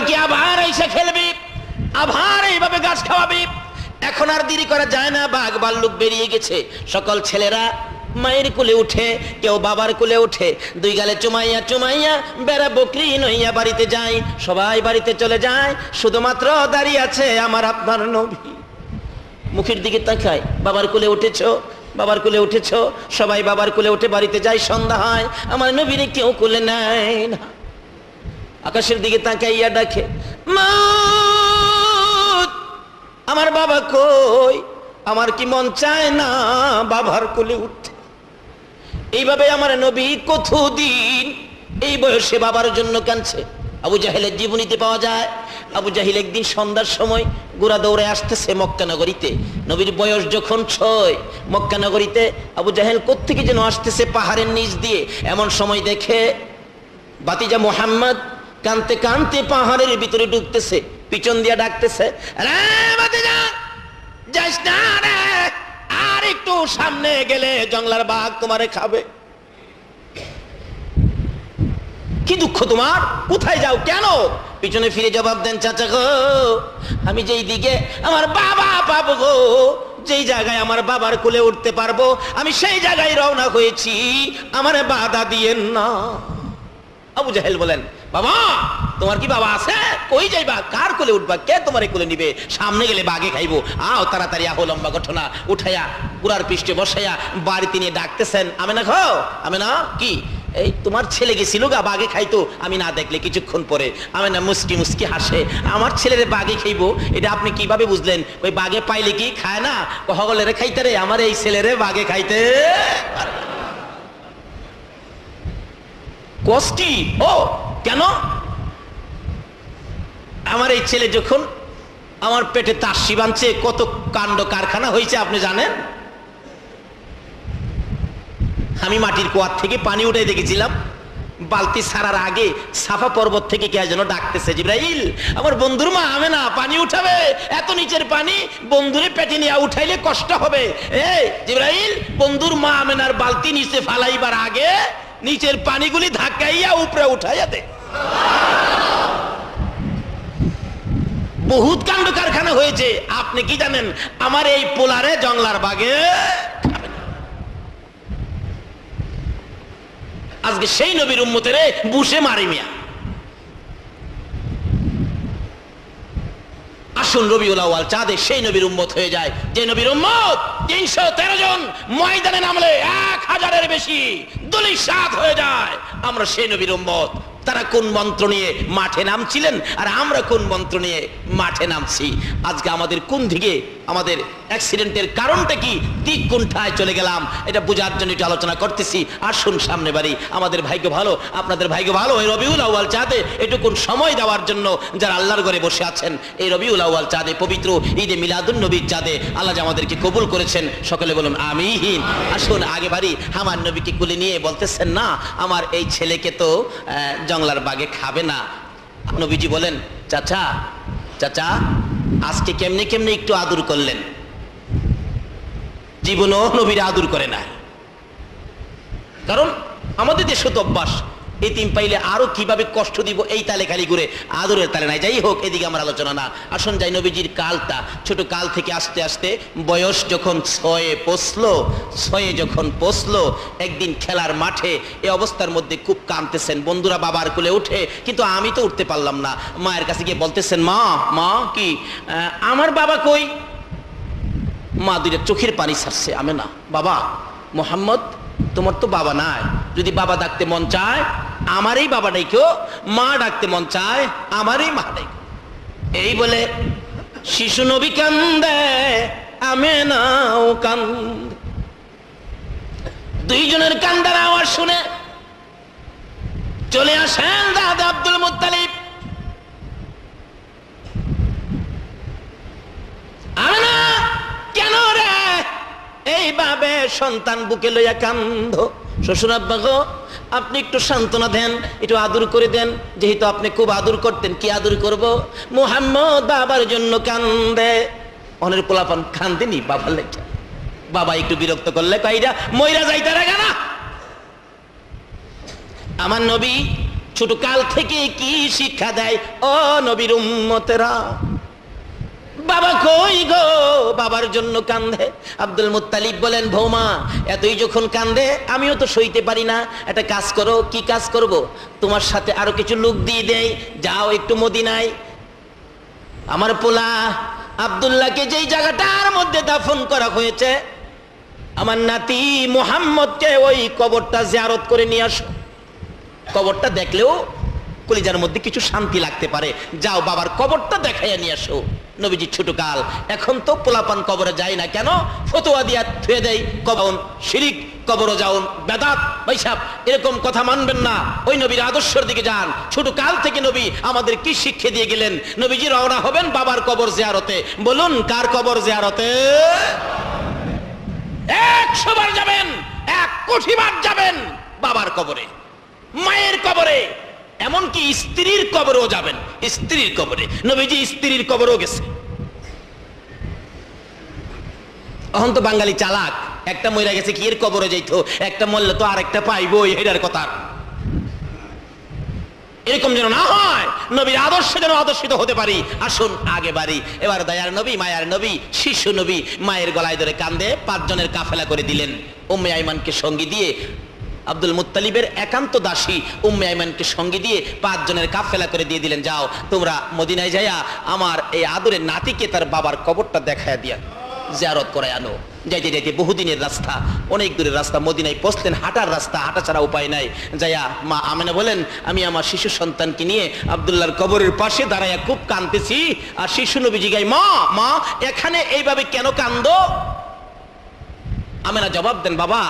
কালকে আবার এসে খেলবি, আবার এইভাবে গাছ খাওয়াবি। এখন আর দেরি করা যায় না, বাঘ ভাল্লুক বেরিয়ে গেছে। সকল ছেলেরা মায়ের কোলে উঠে, কেউ বাবার কোলে উঠে, দুই গালে চুমাইয়া চুমাইয়া বেড়া বকরি নইয়া বাড়িতে যায়। সবাই বাড়িতে চলে যায়, শুধুমাত্র দাঁড়িয়ে আছে আমার আপনার নবী। মুখের দিকে তাকায়, বাবার কোলে উঠেছো, বাবার কোলে উঠেছো। সবাই বাবার কোলে উঠে বাড়িতে যায়। সন্ধ্যা হয়, আমার নবীরে কেউ কোলে নেয় না। আকাশের দিকে তাকাইয়া ডাকে, মা আমার বাবা কই? আমার কি মন চায় না বাবার কোলে উঠতে? এইভাবে আমার নবী কতদিন এই বয়সে বাবার জন্য কাঁদছে। আবু জাহেলের জীবনীতে পাওয়া যায়, আবু জাহিল একদিন সন্ধ্যার সময় গোড়া দৌড়ে আসতেছে মক্কা নগরীতে। নবীর বয়স যখন 6, মক্কা নগরীতে আবু জাহেল কোত্থেকে যেন আসতেছে পাহাড়ের নিচ দিয়ে। এমন সময় দেখে বাতিজা মুহাম্মদ কানতে কানতে পাহাড়ের ভিতরে ঢুকতেছে, পিছন দিয়ে ডাকতেছে, রে বাতিজা যাস না রে, আর একটু সামনে গেলে জঙ্গলার বাঘ তোমারে খাবে। কি দুঃখ তোমার, কোথায় যাও, কেন? পিছনে ফিরে জবাব দেন, চাচা গো আমি যেই দিকে আমার বাবা পাবো গো, যেই জায়গায় আমার বাবার কোলে উঠতে পারবো, আমি সেই জায়গায় রওনা হয়েছি, আমার বাধা দিয়েন না। আবু জাহেল বলেন, বাবা তোমার কি বাবা আছে? কই যাইবা, কার কোলে উঠবা, কে তোমার কোলে নিবে? সামনে গেলে বাঘে খাইবো, আও তাড়াতাড়ি আহো। লম্বা ঘটনা, উঠাইয়া পুরার পৃষ্ঠে বসাইয়া বাড়িতে নিয়ে ডাকতেছেন, আমেনা খাও, আমেনা কি এই তোমার ছেলে গেছিল গা বাঘে খাইতো, আমি না দেখলে কিছুক্ষণ পরে। আমেনা মুস্কি মুস্কি হাসে, আমার ছেলেরে বাঘে খাইবো, এটা আপনি কিভাবে বুঝলেন? ওই বাঘে পাইলে কি খায় না, হগলেরে খাইতে রে, আমার এই ছেলেরে বাঘে খাইতে কষ্টি। ও কেন? আমার এই ছেলে যখন আমার পেটে তাসি বাঁধছে, কত কাণ্ড কারখানা হয়েছে আপনি জানেন? আমি মাটির কুয়ার থেকে পানি উঠে দেখেছিলাম, বালতি ছাড়ার আগে সাফা পর্বত থেকে কে যেন ডাকতেছে, জিব্রাইল আমার বন্ধুর মা আমেনা পানি উঠাবে, এত নিচের পানি বন্ধুরে পেটে নিয়ে উঠাইলে কষ্ট হবে। এই জিব্রাইল বন্ধুর মা আমেনার বালতি নিচে ফালাইবার আগে নিচের পানিগুলি ধাক্কাইয়া উপরে উঠাইয়া দে। বহুত কাণ্ড কারখানা হয়েছে। আপনি কি জানেন আমার এই পোলারে জংলার বাগে আজকে সেই নবীর উম্মতের বুসে মারি মিয়া। আসুন রবিউল আউয়াল চাঁদে সেই নবীর উম্মত হয়ে যায়, যে নবীর উম্মত 313 জন ময়দানে নামলে 1000-এর বেশি দলিল সাত হয়ে যায়। আমরা সেই নবীর উম্মত। তারা কোন মন্ত্র নিয়ে মাঠে নামছিলেন আর আমরা কোন মন্ত্র নিয়ে মাঠে নামছি? আজকে আমাদের কোন দিকে, আমাদের অ্যাক্সিডেন্টের কারণটা কি, দিক কোনটায় চলে গেলাম, এটা বোঝার জন্য একটু আলোচনা করতেছি। আসুন সামনে বাড়ি, আমাদের ভাগ্য ভালো, আপনাদের ভাগ্য ভালো, এই রবিউল আউয়াল চাঁদে এটুকুন সময় দেওয়ার জন্য যারা আল্লাহর ঘরে বসে আছেন। এই রবিউল আউয়াল চাঁদে, পবিত্র ঈদে মিলাদুন নবীর চাঁদে আল্লাহ আমাদেরকে কবুল করেছেন, সকলে বলুন আমিন। আসুন আগে বাড়ি, আমার নবীকে কুলে নিয়ে বলতেছেন, না আমার এই ছেলেকে তো জংলার বাগে খাবে না। নবীজি বলেন, চাচা চাচা আজকে কেমনে কেমনে একটু আদর করলেন, জীবনও নবীর আদর করে না। কারণ আমাদের দেশে তো অভ্যাস, এতিম পাইলে আরো কিভাবে কষ্ট দিব এই তালে খালি ঘুরে, আদরের তালে নাই। যাই হোক, এদিকে আমার আলোচনা না। আসুন যাই নবীজির কালটা, ছোট কাল থেকে আস্তে আস্তে বয়স যখন 6 যখন পৌঁছলো, একদিন খেলার মাঠে এই অবস্থার মধ্যে খুব কাঁদতেছেন। বন্ধুরা বাবার কোলে উঠে, কিন্তু আমি তো উঠতে পারলাম না। মায়ের কাছে গিয়ে বলতেছেন, মা মা কি আমার বাবা কই? মা দুইটা চোখের পানি ছাড়ছে, আমি না বাবা মোহাম্মদ তোমার তো বাবা নাই, যদি বাবা ডাকতে মন চায় আমারই বাবা ডাইকো, মা ডাকতে মন চায় আমারই মা ডাইকো। এই বলে শিশু নবী কান্দে, আমেনাও কান্দে। দুইজনের কান্দার আওয়াজ শুনে চলে আসেন দাদা আব্দুল মুত্তালিব। আমেনা কেন রে এইভাবে সন্তান বুকে লইয়া কান্দ? শ্বশুর আব্বা গো আপনি একটু সান্ত্বনা দেন, একটু আদর করে দেন, যেহেতু আপনি খুব আদর করতেন। কি আদর করব? মুহাম্মদ বাবার জন্য কান্দে। অনের পোলাপান কান্দেনি বাবার লেখা, বাবা একটু বিরক্ত করলে কইরা মইরা যাইতে রাখা না। আমার নবী ছোট কাল থেকে কি শিক্ষা দেয় ও নবীর উম্মতেরা? বাবা কই গো, বাবার জন্য কান্দে। আব্দুল মুত্তালিব বলেন, বৌমা এতই যখন কান্দে আমিও তো সইতে পারি না, একটা কাজ করো। কি কাজ করব? তোমার সাথে আরো কিছু লোক দিয়ে দেই, যাও একটু মদিনায় আমার পোলা আব্দুল্লাহকে যেই জায়গাটার মধ্যে দাফন করা হয়েছে আমার নাতি মুহাম্মদকে ওই কবরটা জিয়ারত করে নিয়ে আসো। কবরটা দেখলেও কলিজার মধ্যে কিছু শান্তি লাগতে পারে, যাও বাবার কবরটা দেখাইয়া নিয়ে আসো। নবীজি ছোটকাল, এখন তো পোলাপান কবরে যায় না কেন? ফতোয়া দিয়া থুয়ে দেয়, কবর শিরিক, কবরও যাওন বেদাত, বৈশাপ, এরকম কথা মানবেন না। ওই নবীর আদর্শের দিকে যান। ছোট কাল থেকে নবী আমাদের কি শিক্ষা দিয়ে গেলেন? নবীজি রওনা হবেন বাবার কবর জিয়ারতে। বলুন কার কবর জিয়ারতে? 100 বার যাবেন, 1 কোটি বার যাবেন বাবার কবরে, মায়ের কবরে, এমনকি স্ত্রীর কবরেও যাবেন। স্ত্রীর কবরে নবীজি স্ত্রীর কবরেও গেছে। এখন তো বাঙালি চালাক, একটা মইরা গেছে কি এর কবরে যাইতো, একটা মরলে তো আরেকটা পাইবো, এটার কথা। এরকম যেন না হয়, নবীর আদর্শ যেন আদর্শিত হতে পারি। আসুন আগে বাড়ি। এবার দয়ার নবী, মায়ার নবী, শিশু নবী মায়ের গলায় ধরে কান্দে 5 জনের কাফেলা করে দিলেন। উম্মে আইমানকে সঙ্গী দিয়ে, আব্দুল মুত্তালিবের একান্ত দাসী উম্মে আইমানকে সঙ্গী দিয়ে 5 জনের কাফেলা করে দিয়ে দিলেন, যাও তোমরা মদিনায় যাইয়া আমার এই আদরের নাতিকে তার বাবার কবরটা দেখায় দিয়া জিয়ারত করে আনো। যাইতে যাইতে বহুদিনের রাস্তা, অনেক দূরের রাস্তা, মদিনায় পৌঁছলেন, হাঁটার রাস্তা, হাঁটা ছাড়া উপায় নাই। যাইয়া মা আমেনা বলেন, আমি আমার শিশু সন্তানকে নিয়ে আব্দুল্লাহর কবরের পাশে দাঁড়াইয়া খুব কাঁদতেছি। আর শিশু নবী জিগায়, মা মা এখানে এইভাবে কেন কান্দো? আমেনা জবাব দেন, বাবা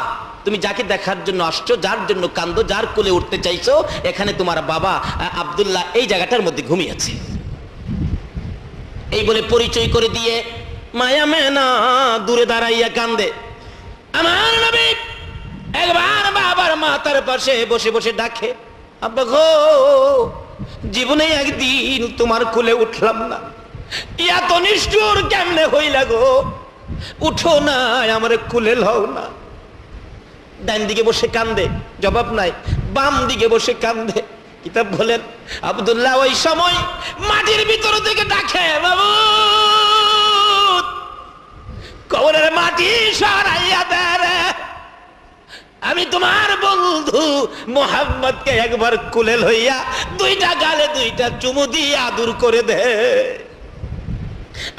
তুমি যাকে দেখার জন্য আসছো, যার জন্য কান্দো, যার কোলে উঠতে চাইছো, এখানে তোমার বাবা আব্দুল্লাহ এই জায়গাটার মধ্যে ঘুমিয়েছে। এই বলে পরিচয় করে দিয়ে মায়া মেনা দূরে দাঁড়াইয়া কান্দে। আমার নবী একবার বাবার মাথার পাশে বসে বসে ডাকে, আব্বা গো জীবনে একদিন তোমার কোলে উঠলাম না, এত নিষ্ঠুর কেমনে হইলা গো, উঠো না আমার কোলে লও না। ডান দিকে বসে কান্দে, জবাব নাই। বাম দিকে বসে কান্দে। কিতাব বলেন আব্দুল্লাহ ওই সময় মাটির ভিতর থেকে ডাকে, বাবু কবরের মাটি সরাইয়া দে রে, আমি তোমার বন্ধু মুহাম্মদকে একবার কোলে লইয়া 2টা গালে 2টা চুমু দিয়ে আদর করে দে।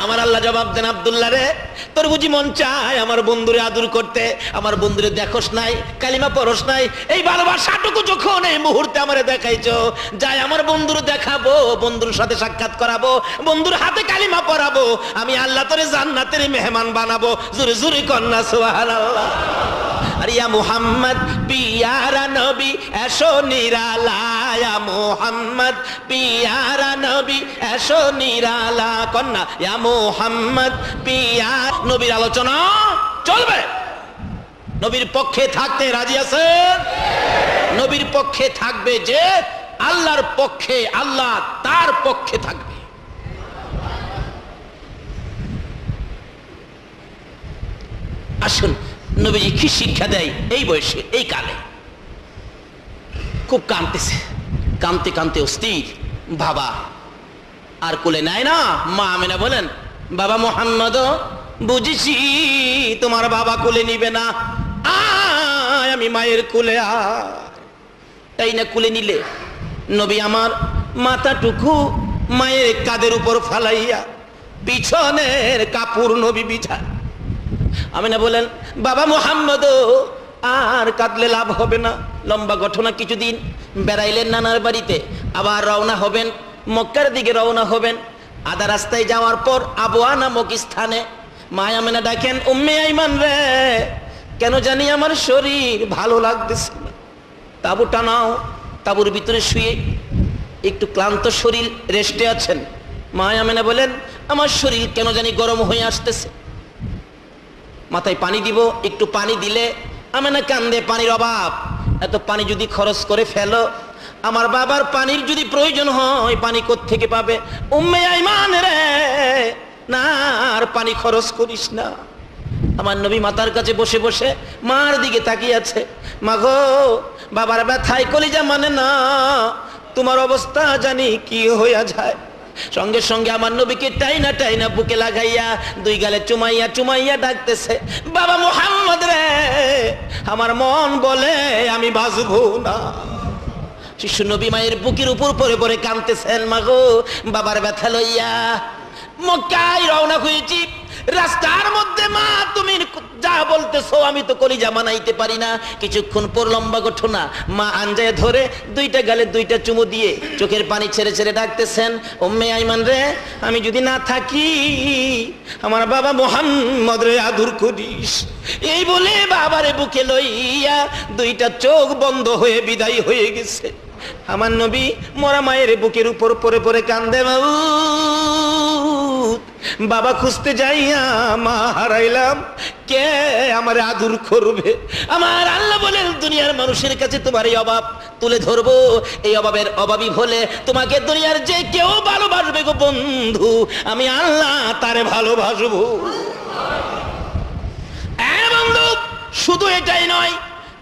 আমার আল্লাহ জবাব দেন, আব্দুল্লাহ রে তোর বুঝি মন চায় আমার বন্ধুরে আদর করতে? আমার বন্ধুরে দেখোস নাই, কালিমা পড়স নাই, এই ভালোবাসাটুকু যখন এই মুহূর্তে আমারে দেখাইছো, যাই আমার বন্ধুর দেখাবো, বন্ধুর সাথে সাক্ষাৎ করাবো, বন্ধুর হাতে কালিমা পড়াবো, আমি আল্লাহ তোরে জান্নাতের মেহমান বানাবো। জোরে জোরে কন্যা সুবহানাল্লাহ। আর ইয়া মুহাম্মদ পিয়ারা নবী এসো নিরালা, মুহাম্মদ পিয়ারা নবী এসো নিরালা, কন্যা ইয়া মুহাম্মদ পিয়া। নবীর আলোচনা চলবে। নবীর পক্ষে থাকতে রাজি আছেন? নবীর পক্ষে থাকবে যে আল্লাহর পক্ষে, আল্লাহ তার পক্ষে থাকবে। আসুন নবীজি কি শিক্ষা দেয় এই বয়সে, এই কালে। খুব কাঁদতেছে, কাঁদতে কাঁদতে অস্থির। বাবা আর কোলে নেয় না। মা আমেনা বলেন, বাবা মুহাম্মদ বুঝেছি তোমার বাবা কোলে নিবে না, আয় আমি মায়ের কোলে। তাই না কোলে নিলে নবী আমার মাথাটুকু মায়ের কাঁধের উপর ফালাইয়া পিছনের কাপড় নবী বিছায়। আমিনা বলেন, বাবা মুহাম্মদ আর কাঁদলে লাভ হবে না। লম্বা ঘটনা, কিছুদিন বেড়াইলেন নানার বাড়িতে, আবার রওনা হবেন মক্কার দিকে, রওনা হবেন। আধা রাস্তায় যাওয়ার পর আবওয়া নামক স্থানে মা আমেনা ডাকেন, উম্মে আইমান রে কেন জানি আমার শরীর ভালো লাগতেছে না, তাবু টানাও। তাবুর ভিতরে শুয়ে একটু ক্লান্ত শরীর, রেস্টে আছেন। মা আমেনা বলেন, আমার শরীর কেন জানি গরম হয়ে আসতেছে, মাথায় পানি দিব। একটু পানি দিলে আমেনা কান্দে, পানির অভাব, এত পানি যদি খরচ করে ফেলো, আমার বাবার পানির যদি প্রয়োজন হয় পানি কোত্থেকে পাবে? উম্মে আইমান রে না আর পানি খরচ করিস না। আমার নবী মাতার কাছে বসে বসে মার দিকে তাকিয়ে আছে। মা গো বাবার ব্যথায় কলিজা মানে না, তোমার অবস্থা জানি কি হইয়া যায়। সঙ্গে সঙ্গে আমার নবীকে টাইনা টাইনা বুকে লাগাইয়া দুই গালে চুমাইয়া চুমাইয়া ডাকতেছে, বাবা মুহাম্মদ রে, আমার মন বলে আমি বাঁচবো না। শিশু নবী মায়ের বুকের উপর পরে পরে কাঁদতেছেন, মাগো বাবার ব্যথা লইয়া। মক্কায় রওনা হয়েছি, রাস্তার মধ্যে মা তুমি যা বলতেছো আমি তো কলিজা মানাইতে পারি না। কিছুক্ষণ পর লম্বা ঘটনা, মা আঞ্জায় ধরে দুইটা গালে দুইটা চুমু দিয়ে চোখের পানি ছেড়ে ছেড়ে ডাকতেছেন, উম্মে আইমান রে, আমি যদি না থাকি আমার বাবা মুহাম্মদ রে আদর করিস। এই বলে বাবারে বুকে লইয়া দুইটা চোখ বন্ধ হয়ে বিদায় হয়ে গেছে। আমার নবী মরা মায়ের বুকের উপর পরে পরে কান্দে, বাবা খুঁজতে যাইয়া মা হারাইলাম, কে আমার আদর করবে? আমার আল্লাহ বলেন, দুনিয়ার মানুষের কাছে তোমার এই অভাব তুলে ধরবো, এই অভাবের অভাবী হলে তোমাকে দুনিয়ার যে কেউ ভালোবাসবে গো বন্ধু, আমি আল্লাহ তারে ভালোবাসবো। বন্ধু, শুধু এটাই নয়,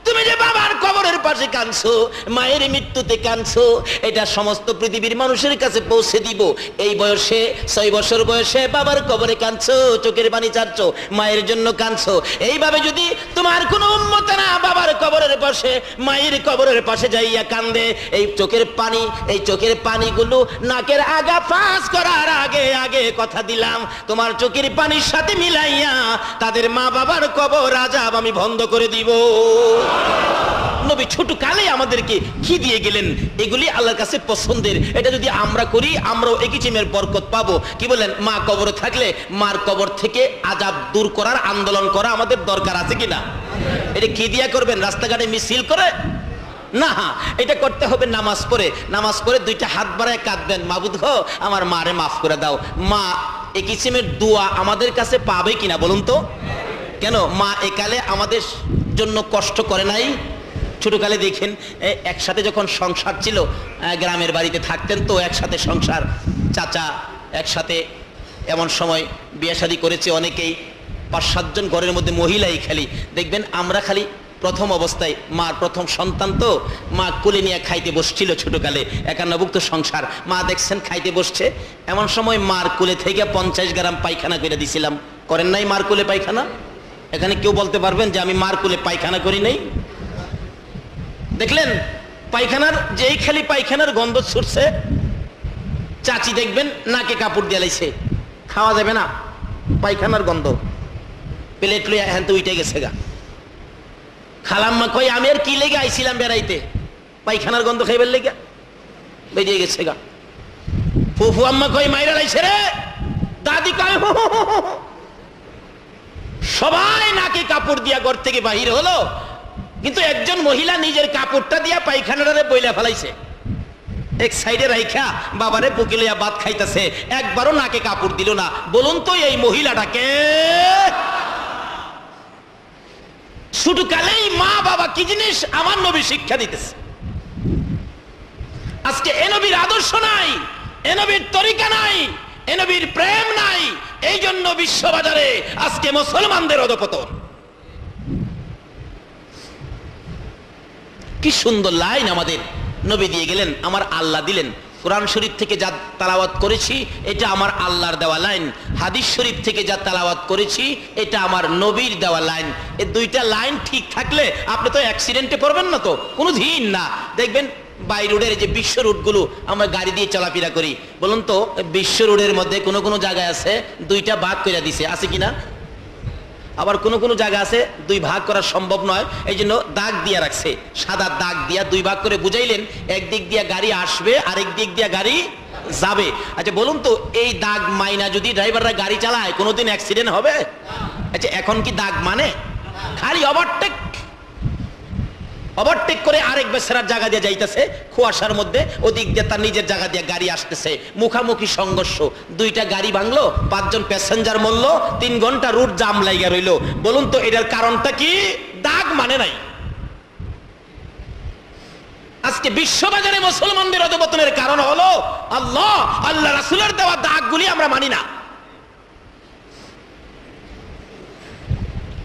তুমি যে বাবার কবরের পাশে কাঁদছো, মায়ের মৃত্যুতে কাঁদছো, এটা সমস্ত পৃথিবীর মানুষের কাছে পৌঁছে দিব। এই বয়সে 6 বছর বয়সে বাবার কবরে কাঁদছো, চোখের পানি ছাড়ছো, মায়ের জন্য কাঁদছো। এইভাবে যদি তোমার কোনো উম্মতেরা বাবার কবরের পাশে মায়ের কবরের পাশে যাইয়া কান্দে, এই চোখের পানিগুলো নাকের আগা ফাঁস করার আগে আগে কথা দিলাম, তোমার চোখের পানির সাথে মিলাইয়া তাদের মা বাবার কবর আযাব আমি বন্ধ করে দিব। নবী ছোট কালে আমাদেরকে কি দিয়ে গেলেন, এগুলি আল্লাহর কাছে পছন্দের। এটা যদি আমরা করি, আমরাও একই চিমের বরকত পাবো। কি বলেন? মা কবরে থাকলে মার কবর থেকে আযাব দূর করার আন্দোলন করা আমাদের দরকার আছে কিনা? এটা কি দিয়া করবেন? রাস্তাঘাটে মিছিল করে না, এটা করতে হবে নামাজ পড়ে। নামাজ পড়ে দুইটা হাত বাড়ায় কাঁদবেন, মাবুদ গো আমার মারে মাফ করে দাও। মা এই কিসিমের দোয়া আমাদের কাছে পাবে কিনা বলুন তো? কেন? মা একালে আমাদের জন্য কষ্ট করে নাই? ছোটকালে দেখেন একসাথে যখন সংসার ছিল, গ্রামের বাড়িতে থাকতেন তো একসাথে সংসার, চাচা একসাথে, এমন সময় বিয়ে শাদী করেছে অনেকেই, 5-7 জন ঘরের মধ্যে মহিলাই খালি দেখবেন। আমরা খালি প্রথম অবস্থায়, মার প্রথম সন্তান তো, মা কোলে নিয়ে খাইতে বসছিল ছোটকালে, 51ভুক্ত সংসার, মা দেখছেন খাইতে বসছে, এমন সময় মার কোলে থেকে 50 গ্রাম পায়খানা করে দিছিলাম। করেন নাই মার কোলে পায়খানা? এখানে কেউ বলতে পারবেন যে আমি মার কোলে পায়খানা করি নাই? দেখলেন পায়খানার, যেই খালি পায়খানার গন্ধ ছুটছে, চাচি দেখবেন নাকে কাপড় দিয়ে লাইছে, খাওয়া যাবে না, পায়খানার গন্ধ, প্লেট লইয়া এখান তো উঠে গেছে গা। খালাম্মা কই, আমি আর কি লেগে আইছিলাম বেড়াইতে, পায়খানার গন্ধ খাইবার লেগে বেরিয়ে গেছে গা। ফুফু আম্মা কই, মাইরা লাইছে রে। দাদি কয়, সবাই নাকে কাপড় দিয়া ঘর থেকে বাহির হলো, কিন্তু একজন মহিলা নিজের কাপড়টা দিয়া পায়খানাটারে বইলা ফেলাইছে, এক সাইডে রাইখা বাবারে বুকে লইয়া ভাত খাইতেছে, একবারও নাকে কাপড় দিল না। বলুন তো এই মহিলাটাকে? ছোট কালেই মা বাবা কি জিনিস আমার নবী শিক্ষা দিতেছে। আজকে এ নবীর আদর্শ নাই, এ নবীর তরিকা নাই, এ নবীর প্রেম নাই, এই জন্য বিশ্ববাজারে আজকে মুসলমানদের অধঃপতন। কি সুন্দর লাইন আমাদের নবী দিয়ে গেলেন, আমার আল্লাহ দিলেন। কোরআন শরীফ থেকে যা তেলাওয়াত করেছি এটা আমার আল্লাহর দেওয়া লাইন, হাদিস শরীফ থেকে যা তেলাওয়াত করেছি এটা আমার নবীর দেওয়া লাইন। এই দুইটা লাইন ঠিক থাকলে আপনি তো অ্যাক্সিডেন্টে পড়বেন না, তো কোনো দিন না। দেখবেন বাই রোডের যে বিশ্ব রোডগুলো আমরা গাড়ি দিয়ে চলাফেরা করি, বলুন তো বিশ্ব রোডের মধ্যে কোনো কোনো জায়গায় আছে 2টা ভাগ করে দিছে, আছে কিনা? আবার কোনো কোনো জায়গা আছে 2 ভাগ করা সম্ভব নয়, এই জন্য দাগ দিয়া রাখছে, সাদা দাগ দিয়া 2 ভাগ করে বুঝাইলেন, একদিক দিয়া গাড়ি আসবে আরেক দিক দিয়া গাড়ি যাবে। আচ্ছা বলুন তো এই দাগ মাইনা যদি ড্রাইভাররা গাড়ি চালায় কোনোদিন অ্যাক্সিডেন্ট হবে? আচ্ছা এখন কি দাগ মানে? খালি ওভারটেক করে আরেক বেচারার জায়গা দিয়ে যাইতেছে, কুয়াশার মধ্যে ওদিক দিয়ে তার নিজের জায়গা দিয়ে গাড়ি আসতেছে, মুখামুখি সংঘর্ষ, 2টা গাড়ি ভাঙলো, 5 জন প্যাসেঞ্জার মরলো, 3 ঘন্টা রুট জাম লাগা রইলো। বলুন তো এটার কারণটা কি? দাগ মানে নাই। আজকে বিশ্ববাজারে মুসলমানদের অধঃপতনের কারণ হলো আল্লাহ রাসূলের দেওয়া দাগগুলি আমরা মানি না।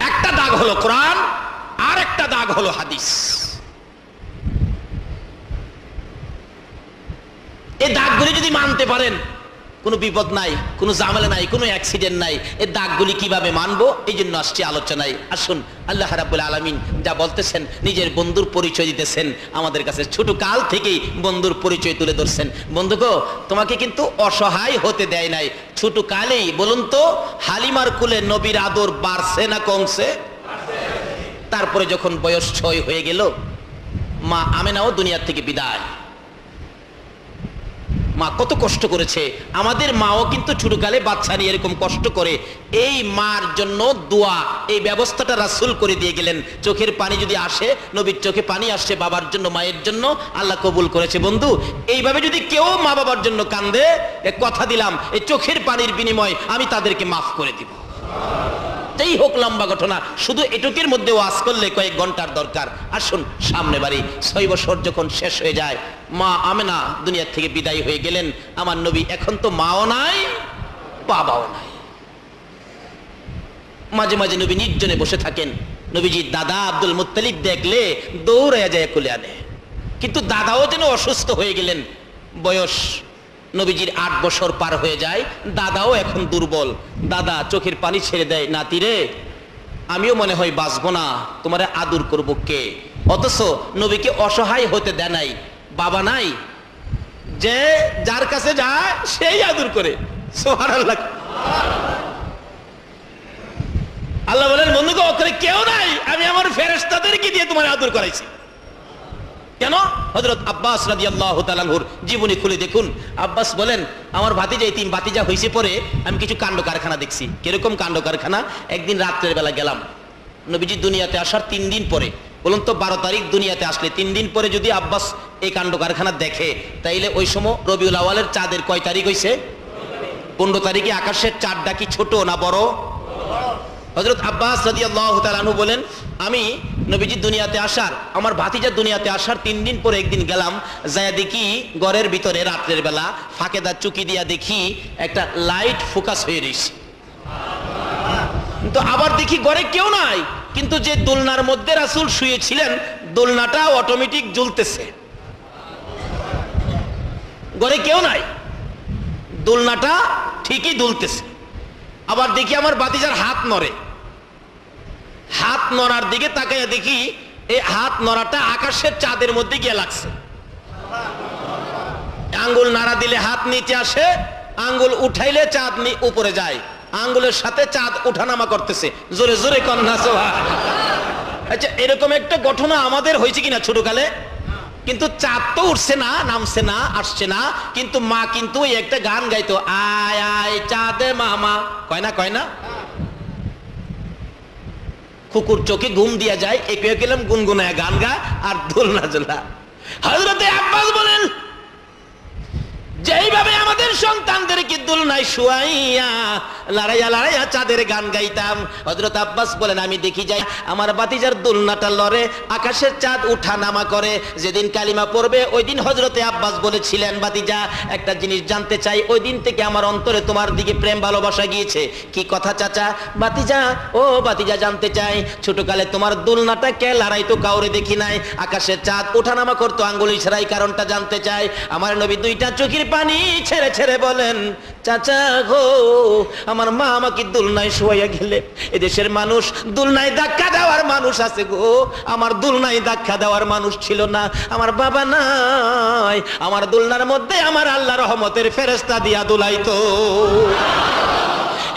একটা দাগ হলো কোরআন, আর একটা দাগ হলো হাদিস। এই দাগগুলি যদি মানতে পারেন, কোনো বিপদ নাই, কোনো ঝামেলা নাই, কোনো অ্যাক্সিডেন্ট নাই। এই দাগগুলি কিভাবে মানবো, এই জন্য আসছি আলোচনায়। আসুন, আল্লাহ রাব্বুল আলামিন যা বলতেছেন, নিজের বন্ধুর পরিচয় দিতেছেন আমাদের কাছে। ছোট কাল থেকেই বন্ধুর পরিচয় তুলে ধরছেন। বন্ধু গো, তোমাকে কিন্তু অসহায় হতে দেয় নাই। ছোট কালেই বলুন তো, হালিমার কুলে নবীর আদর বাড়ছে না কমছে? তারপরে যখন বয়স 6 হয়ে গেল, মা আমেনাও দুনিয়ার থেকে বিদায়। মা কত কষ্ট করেছে। আমাদের মাও কিন্তু ছোটকালে বাচ্চা নিয়ে এরকম কষ্ট করে। এই মার জন্য দোয়া, এই ব্যবস্থাটা রাসূল করে দিয়ে গেলেন। চোখের পানি যদি আসে, নবীর চোখে পানি আসছে বাবার জন্য, মায়ের জন্য, আল্লাহ কবুল করেছে। বন্ধু, এইভাবে যদি কেউ মা বাবার জন্য কান্দে, কথা দিলাম এই চোখের পানির বিনিময়ে আমি তাদেরকে মাফ করে দিব। এই হোক লম্বা ঘটনা, শুধু এটুকের মধ্যে ওয়াজ করলে কয়েক ঘন্টার দরকার। আসুন, সামনে বাড়ি 6 বছর যখন শেষ হয়ে যায়, মা আমেনা দুনিয়া থেকে বিদায় হয়ে গেলেন। আমার নবী এখন তো মাও নাই, বাবাও নাই। মাঝে মাঝে নবী নির্জনে বসে থাকেন। নবীজির দাদা আব্দুল মুত্তালিব দেখলে দৌড়াইয়া যায় কোলে আনে। কিন্তু দাদাও যেন অসুস্থ হয়ে গেলেন। বয়স নবীজির 8 বছর পার হয়ে যায়, দাদাও এখন দুর্বল। দাদা চোখের পানি ছেড়ে দেয়, নাতি রে, আমিও মনে হয় বাঁচবো না, তোমারে আদর করবো কে? অথচ নবীকে অসহায় হতে দেয় নাই। বাবা নাই, যে যার কাছে যায় সেই আদর করে। সুবহানাল্লাহ। আল্লাহ বলেন, বন্ধুকে ওখানে কেউ নাই, আমি আমার ফেরেশতাদেরকে দিয়ে তোমার আদর করাইছি। কেন? হযরত আব্বাস রাদিয়াল্লাহু তাআলা আনহুর জীবনী খুলে দেখুন। আব্বাস বলেন, আমার ভাতিজা, তিন ভাতিজা হয়েছে পরে আমি কিছু কাণ্ড কারখানা দেখছি। কিরকম কাণ্ড কারখানা? একদিন রাত্রের বেলা গেলাম, নবীজি দুনিয়াতে আসার 3 দিন পরে। বলুন তো, 12 তারিখ দুনিয়াতে আসলে 3 দিন পরে যদি আব্বাস এই কাণ্ড কারখানা দেখে, তাইলে ওই সময় রবিউল আউয়ালের চাঁদের কয় তারিখ হয়েছে? 15 তারিখে আকাশের চাঁদটা কি ছোট না বড়? হযরত আব্বাস রাদিয়াল্লাহু তাআলা আনহু বলেন, আমি নবীজি দুনিয়াতে আসার, আমার ভাতিজা দুনিয়াতে আসার 3 দিন পরে একদিন গেলাম, যায়া দেখি ঘরের ভিতরে রাত্রের বেলা ফাঁকেদার চুকি দিয়া দেখি একটা লাইট ফোকাস হয়ে রয়েছে। কিন্তু আবার দেখি ঘরে কেউ নাই, কিন্তু যে দোলনার মধ্যে রাসূল শুয়েছিলেন, দোলনাটা অটোমেটিক জ্বলতেছে। ঘরে কেউ নাই, দোলনাটা ঠিকই দুলতেছে। আবার দেখি আমার ভাতিজার হাত নড়ে। হাত নড়ার দিকে তাকাইয়া দেখি এই হাত নড়াটা আকাশের চাঁদের মধ্যে গিয়ে লাগছে। আঙ্গুল নাড়া দিলে হাত নিচে আসে, আঙ্গুল উঠাইলে চাঁদ উপরে যায়। আঙ্গুলের সাথে চাঁদ উঠানামা করতেছে। জোরে জোরে কন্যা সোহা। আচ্ছা, এরকম একটা ঘটনা আমাদের হয়েছে কিনা ছোটকালে? কিন্তু চাঁদ তো উঠছে না, নামছে না, আসছে না। কিন্তু মা কিন্তু একটা গান গাইতো, আয় আয় চাঁদে মামা, কয় না? কয় না? কুকুর চোখে ঘুম দিয়া যায়, একে গেলাম গুনগুনায় গান গা আর দোলনা জোলা। হযরতে আব্বাস বলেন, যেইভাবে আমাদের সন্তানদেরকে দোলনায় শুয়াইয়া লড়াইয়া লড়াইয়া চাঁদের গান গাইতাম, হযরত আব্বাস বলেন, আমি দেখি যাই আমার ভাতিজার দোলনাটা লড়ে, আকাশের চাঁদ উঠা নামা করে। যেদিন কালিমা পড়বে ওই দিন হযরতে আব্বাস বলেছিলেন, ভাতিজা একটা জিনিস জানতে চাই, ওই দিন থেকে আমার অন্তরে তোমার দিকে প্রেম ভালোবাসা গিয়েছে। কি কথা চাচা? ভাতিজা, ও ভাতিজা জানতে চাই, ছোটকালে তোমার দোলনাটা কে লড়াইতো কাউরে দেখি নাই, আকাশের চাঁদ ওঠানামা করতো আঙ্গুল ইশারায়, কারণটা জানতে চাই। আমার নবী দুইটা চোখের পানি ছেড়ে ছেড়ে বলেন, চাচা গো, আমার মা আমাকে দোলনায় শোয়াইয়া গেলে। এদেশের মানুষ দোলনায় ধাক্কা দেওয়ার মানুষ আছে গো, আমার দোলনায় ধাক্কা দেওয়ার মানুষ ছিল না। আমার বাবা নাই, আমার দোলনার মধ্যে আমার আল্লাহ রহমতের ফেরেশতা দিয়া দোলাইতো।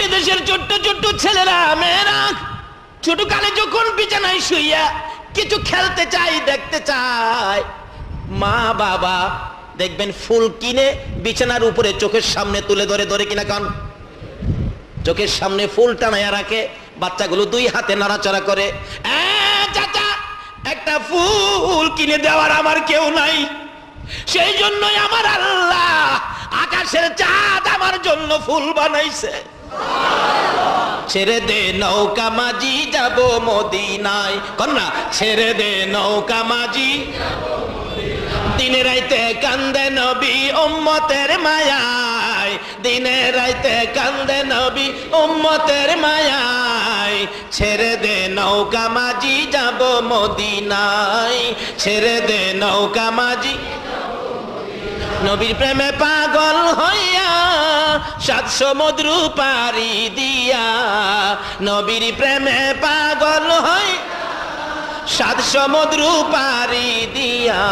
এদেশের ছোট্ট ছোট্ট ছেলেরা মেয়েরা ছোটকালে যখন বিছানায় শুইয়া কিছু খেলতে চাই, দেখতে চায়, মা বাবা দেখবেন ফুল কিনে বিছানার উপরে চোখের সামনে তুলে ধরে, ধরে কিনা কান, চোখের সামনে ফুল টানায়া রাখে, বাচ্চাগুলো 2 হাতে নাড়াচাড়া করে। চাচা, একটা ফুল কিনে দেওয়ার আমার কেউ নাই, সেই জন্যই আমার আল্লাহ আকাশের চাঁদ আমার জন্য ফুল বানাইছে। ছেড়ে দে নৌকা মাঝি যাব মদিনায়, কন্যা ছেড়ে দে নৌকা মাঝি, দিনে রাইতে কান্দে নবী উম্মতের মায়ায়, দিনে রাইতে কান্দে নবী উম্মতের মায়ায়। ছেড়ে দে নৌকা মাঝি যাব মদিনায়, ছেড়ে দে নৌকা মাঝি। নবীর প্রেমে পাগল হইয়া সাত সমুদ্র পাড়ি দিয়া, নবীর প্রেমে পাগল হই সাত সমুদ্র পাড়ি দিয়া,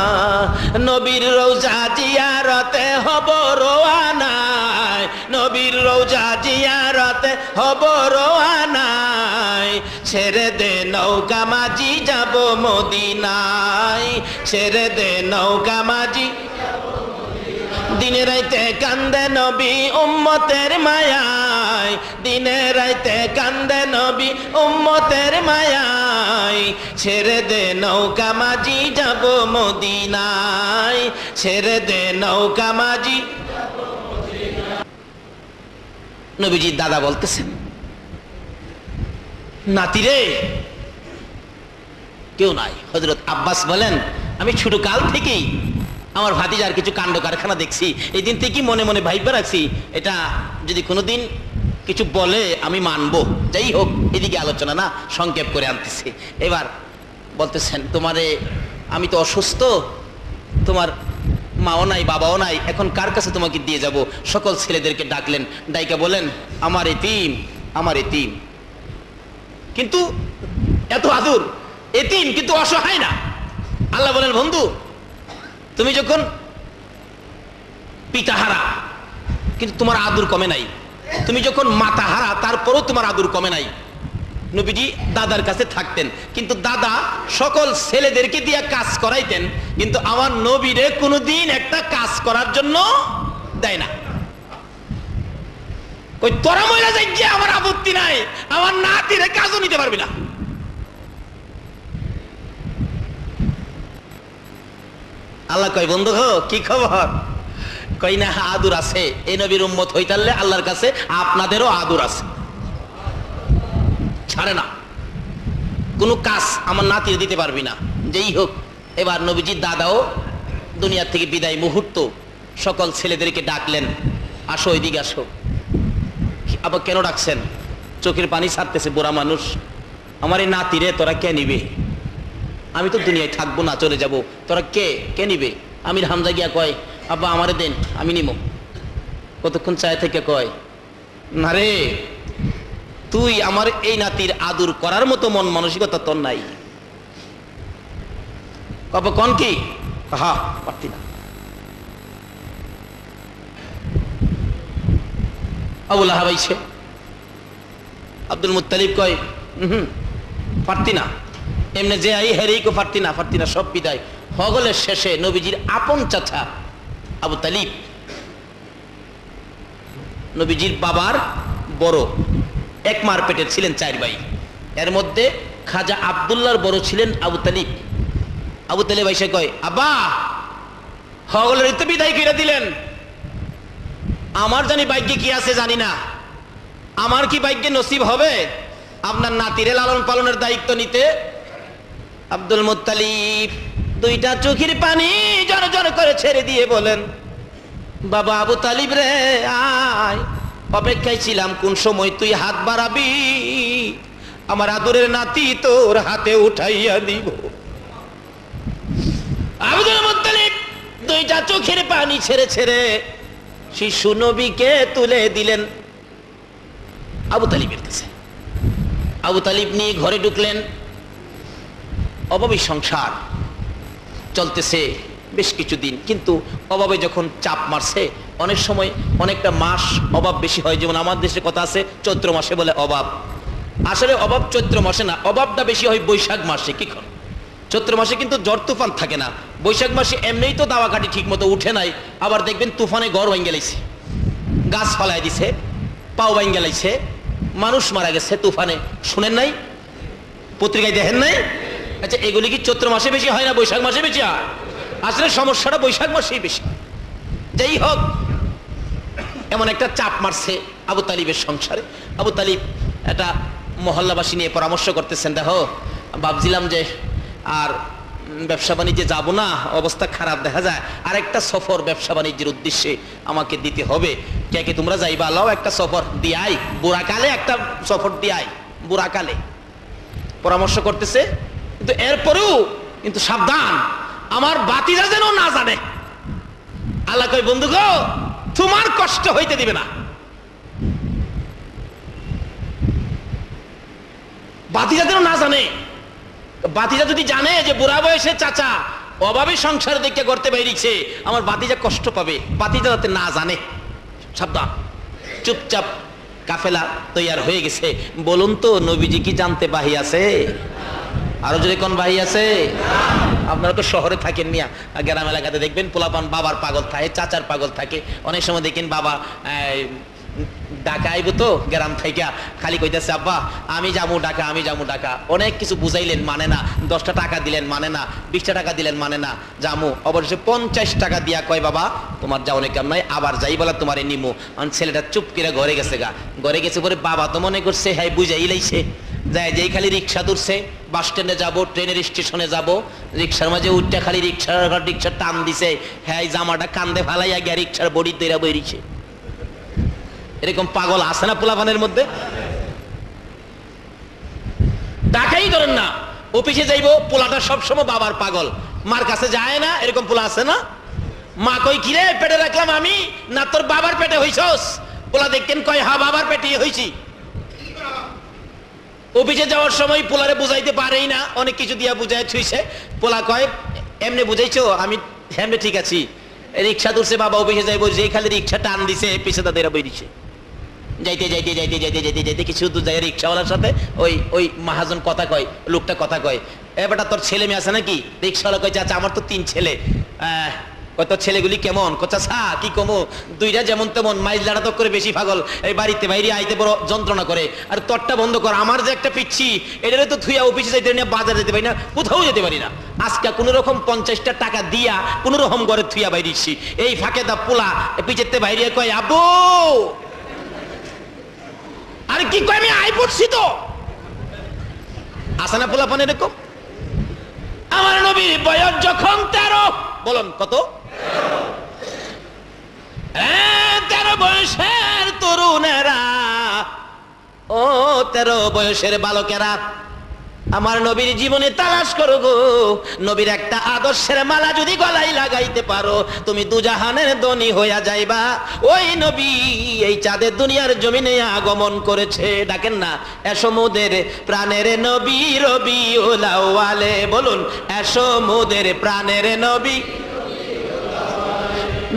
নবীর রওজা জিয়ারতে হব রওয়ানায়, নবীর রওজা জিয়ারতে হব রওয়ানায়, ছেড়ে দে নৌকা মাঝি যাব মদিনায়, ছেড়ে দে নৌকা মাঝি। দিনে রাইতে কান্দে নবী উম্মতের মায়ায়, দিনে রাইতে কান্দে নবী উম্মতের মায়ায়, ছেড়ে দে নৌকা মাঝি যাব মদিনায়, ছেড়ে দে নৌকা মাঝি। নবীজির দাদা বলতেছেন, নাতিরে কেউ নাই। হযরত আব্বাস বলেন, আমি ছোট কাল থেকেই আমার ভাতিজার কিছু কাণ্ড কারখানা দেখছি, এই দিন থেকেই মনে মনে ভাইবা রাখছি, এটা যদি কোনোদিন কিছু বলে আমি মানবো। যাই হোক, এদিকে আলোচনা না, সংক্ষেপ করে আনতেছি। এবার বলতেছেন, তোমারে আমি তো অসুস্থ, তোমার মাও নাই বাবাও নাই, এখন কার কাছে তোমাকে দিয়ে যাব? সকল ছেলেদেরকে ডাকলেন, ডাইকা বলেন, আমার এতিম, আমার এতিম। কিন্তু এত আদর, এতিম কিন্তু অসহায় না। আল্লাহ বলেন, বন্ধু তুমি যখন পিতাহারা কিন্তু তোমার আদর কমে নাই, তুমি যখন মাতাহারা তারপরও তোমার আদর কমে নাই। নবীজি দাদার কাছে থাকতেন, কিন্তু দাদা সকল ছেলেদেরকে দিয়ে কাজ করাইতেন, কিন্তু আমার নবীরে কোনোদিন একটা কাজ করার জন্য দেয় না। ওই তোরা মহিলা যাই গিয়ে আমার আপত্তি নাই, আমার নাতিরে কাজও নিতে পারবি না। আল্লাহ কয়, বন্ধু হো কি খবর? কই না, আদর আছে। এই নবীর উম্মত হইতালে আল্লাহর কাছে আপনাদেরও আদর আছে, ছাড়ে না। কোনো কাজ আমার নাতির দিতে পারবি না। যেই হোক, এবার নবীজির দাদাও দুনিয়ার থেকে বিদায় মুহূর্ত সকল ছেলেদেরকে ডাকলেন, আসো ওইদিকে আসো। আবার কেন ডাকছেন? চোখের পানি ছাড়তেছে বুড়া মানুষ, আমার এই নাতিরে তোরা কে নিবে? আমি তো দুনিয়ায় থাকবো না, চলে যাব, তোরা কে নিবে? আমির হামজা গিয়া কয়, আব্বা আমারে দেন, আমি নিব। কতক্ষণ চায় থেকে কয়, না রে, তুই আমার এই নাতির আদর করার মতো মন মানসিকতা তোর নাই। কবে কন কি? হা পারতি না। আবুল আহাব আইছে, আব্দুল মুত্তালিব কয়, পারতি না, এমনি যে আই হেরেই কো পারতি না, সব বিদায়। হগলের শেষে নবীজির আপন চাচা আবু তালিব, নবীজির বাবার বড়, এক মার পেটের ছিলেন 4 ভাই। এর মধ্যে খাজা আব্দুল্লাহর বড় ছিলেন আবু তালিব। আবু তালিব এসে কয়, আব্বা হগলের তো বিদায় করে দিলেন, আমার জানি ভাগ্যে কি আছে জানি না, আমার কি ভাগ্যে নসিব হবে আপনার নাতিরে লালন পালনের দায়িত্ব নিতে? আব্দুল মুত্তালিব 2টা চোখের পানি জড় করে ছেড়ে দিয়ে বলেন, বাবা আবু তালিব রে, আয়, অপেক্ষায় ছিলাম কোন সময় তুই হাত বাড়াবি, আমার আদরের নাতি তোর হাতে উঠাইয়া দিব। আব্দুল মুত্তালিব 2টা চোখের পানি ছেড়ে শিশু নবীকে তুলে দিলেন আবু তালিবের কাছে। আবু তালিব নিয়ে ঘরে ঢুকলেন। অভাবী সংসার চলতেছে বেশ কিছুদিন, কিন্তু অভাবে যখন চাপ মারছে, অনেক সময় অনেকটা মাস অভাব বেশি হয়। যেমন আমার দেশে কথা আছে, চৈত্র মাসে বলে অভাব। আসলে অভাব চৈত্র মাসে না, অভাবটা বেশি হয় বৈশাখ মাসে। কি কর, চৈত্র মাসে কিন্তু ঝড় তুফান থাকে না, বৈশাখ মাসে এমনিই তো দাওয়া কাঠি ঠিক মতো উঠে নাই, আবার দেখবেন তুফানে ঘর ভাঙ্গে লাইছে, গাছ ফালাই দিছে, পাও ভাঙ্গে লাইছে, মানুষ মারা গেছে তুফানে। শুনেন নাই? পত্রিকায় দেখেন নাই? আচ্ছা, এগুলি কি চৈত্র মাসে বেশি হয় না বৈশাখ মাসে বেশি হয়? আসলে সমস্যাটা বৈশাখ মাসেই বেশি। যাই হোক, এমন একটা চাপ মারছে আবু তালিবের সংসারে। আবু তালিব একটা মহল্লাবাসী নিয়ে পরামর্শ করতেছেন, দেখো ভাবছিলাম যে আর ব্যবসা বাণিজ্যে যাবো না, অবস্থা খারাপ দেখা যায়, আর একটা সফর ব্যবসা বাণিজ্যের উদ্দেশ্যে আমাকে দিতে হবে। কে তোমরা যাইবা? লাও একটা সফর দিয়াই, বুড়াকালে একটা সফর দিয়াই, বুড়াকালে। পরামর্শ করতেছে, কিন্তু এরপরেও কিন্তু সাবধান, আমার বাতিরা যেন না জানে, আল্লাহ কয় বন্ধু গো তোমার কষ্ট হইতে দিবে না। বাতিজা যেন না জানে, বাতিজা যদি জানে যে বুড়া বয়সে চাচা অভাবে সংসার দেখে করতে বেরিয়েছে, আমার বাতিজা কষ্ট পাবে, বাতিজা যাতে না জানে। সাবধান। চুপচাপ কাফেলা তৈয়ার হয়ে গেছে। বলুন তো নবীজি কি জানতে বাহি আছে? আরো যদি কোন বাহি আছে? আপনারা তো শহরে থাকেন মিয়া, গ্রাম এলাকাতে দেখবেন পোলাপান বাবার পাগল থাকে, চাচার পাগল থাকে। অনেক সময় দেখেন বাবা ডাকা আইব তো গ্রাম থেকে, খালি কইতেছে আব্বা আমি যাবো ডাকা, আমি যাবো ডাকা। অনেক কিছু বুঝাইলেন মানে না, 10টা টাকা দিলেন মানে না, 20টা টাকা দিলেন মানে না, যামু। অবশ্যই 50 টাকা দিয়া কয় বাবা তোমার যাওয়ার কাম নাই, আবার যাই বলা তোমারে নিমু। ছেলেটা চুপ করে ঘরে গেছে গা। ঘরে গেছে পরে বাবা তো মনে করছে হ্যাঁ বুঝাই লাইছে, যায় যেই খালি রিক্সা তুলছে, বাস স্ট্যান্ডে যাবো, ট্রেনের স্টেশনে যাব, রিক্সার মাঝে উঠটা খালি রিক্সার টান দিছে, হ্যাঁ জামাটা কান্দে ফালাইয়া গিয়া রিক্সার বডি তৈরা বইছে। এরকম পাগল আছে না পোলাপানের মধ্যে? ডাকাই ধরেন না, অফিসে যাইবো, পোলাটা সবসময় বাবার পাগল, মার কাছে যায় না, এরকম পোলা আছে না? মা কই কিরে পেটে রাখলাম আমি, না তোর বাবার পেটে হইছস? পোলা দেখতেন কয় হা বাবার পেটে হইছি। অফিসে যাওয়ার সময় পোলারে বুঝাইতে পারেই না, অনেক কিছু দিয়া বুঝাই ছুঁইছে। পোলা কয় এমনি বুঝাইছো? আমি এমনি ঠিক আছি। রিক্সা তুলছে বাবা, অফিসে যাইবো, যে খালি রিক্সা টান দিছে পিছে তাদের বইছে। যাইতে যাইতে যাইতে যাইতে যাইতে যাইতে কিছু দূর যায় রিক্সাওয়ালার সাথে ওই মহাজন কথা কয়, লোকটা কথা কয় এবারটা তোর ছেলে মেয়ে আছে নাকি? রিক্সাওয়ালা কয় চাচা আমার তো 3 ছেলে। তোর ছেলেগুলি কেমন? চাচা কি কমো, 2টা যেমন তেমন, মাইজ লাড়াতক করে বেশি পাগল, এই বাড়িতে বাইরে আইতে বড় যন্ত্রণা করে। আর তোরটা বন্ধ কর, আমার যে একটা পিচ্ছি এটারে তো থুইয়া অফিসে যাইতে পারি না, বাজার যেতে পারি না, কোথাও যেতে পারি না। আজকে কোন রকম 50টা টাকা দিয়া কোন রকম ঘরে থুইয়া বাইরেছি। এই ফাঁকে দা পোলা পিছেতে বাইরে কয় আব্বু। আরে কি কয় আমি আই পড়ছি তো। আসে না পোলাপান এরকম? আমার নবীর বয়স যখন 13, বলুন কত? 13 বয়সের তরুণেরা, ও 13 বয়সের বালকেরা আমার নবীর জীবনে তালাশ করো গো। নবীর একটা আদর্শের মালা যদি গলায় লাগাইতে পারো, তুমি দুজাহানের ধনী হইয়া যাইবা। ওই নবী এই চাঁদের দুনিয়ার জমিনে আগমন করেছে। ডাকেন না এসো মোদের প্রাণের নবী রবিউল আউয়ালে, বলুন এসো মোদের প্রাণের নবী।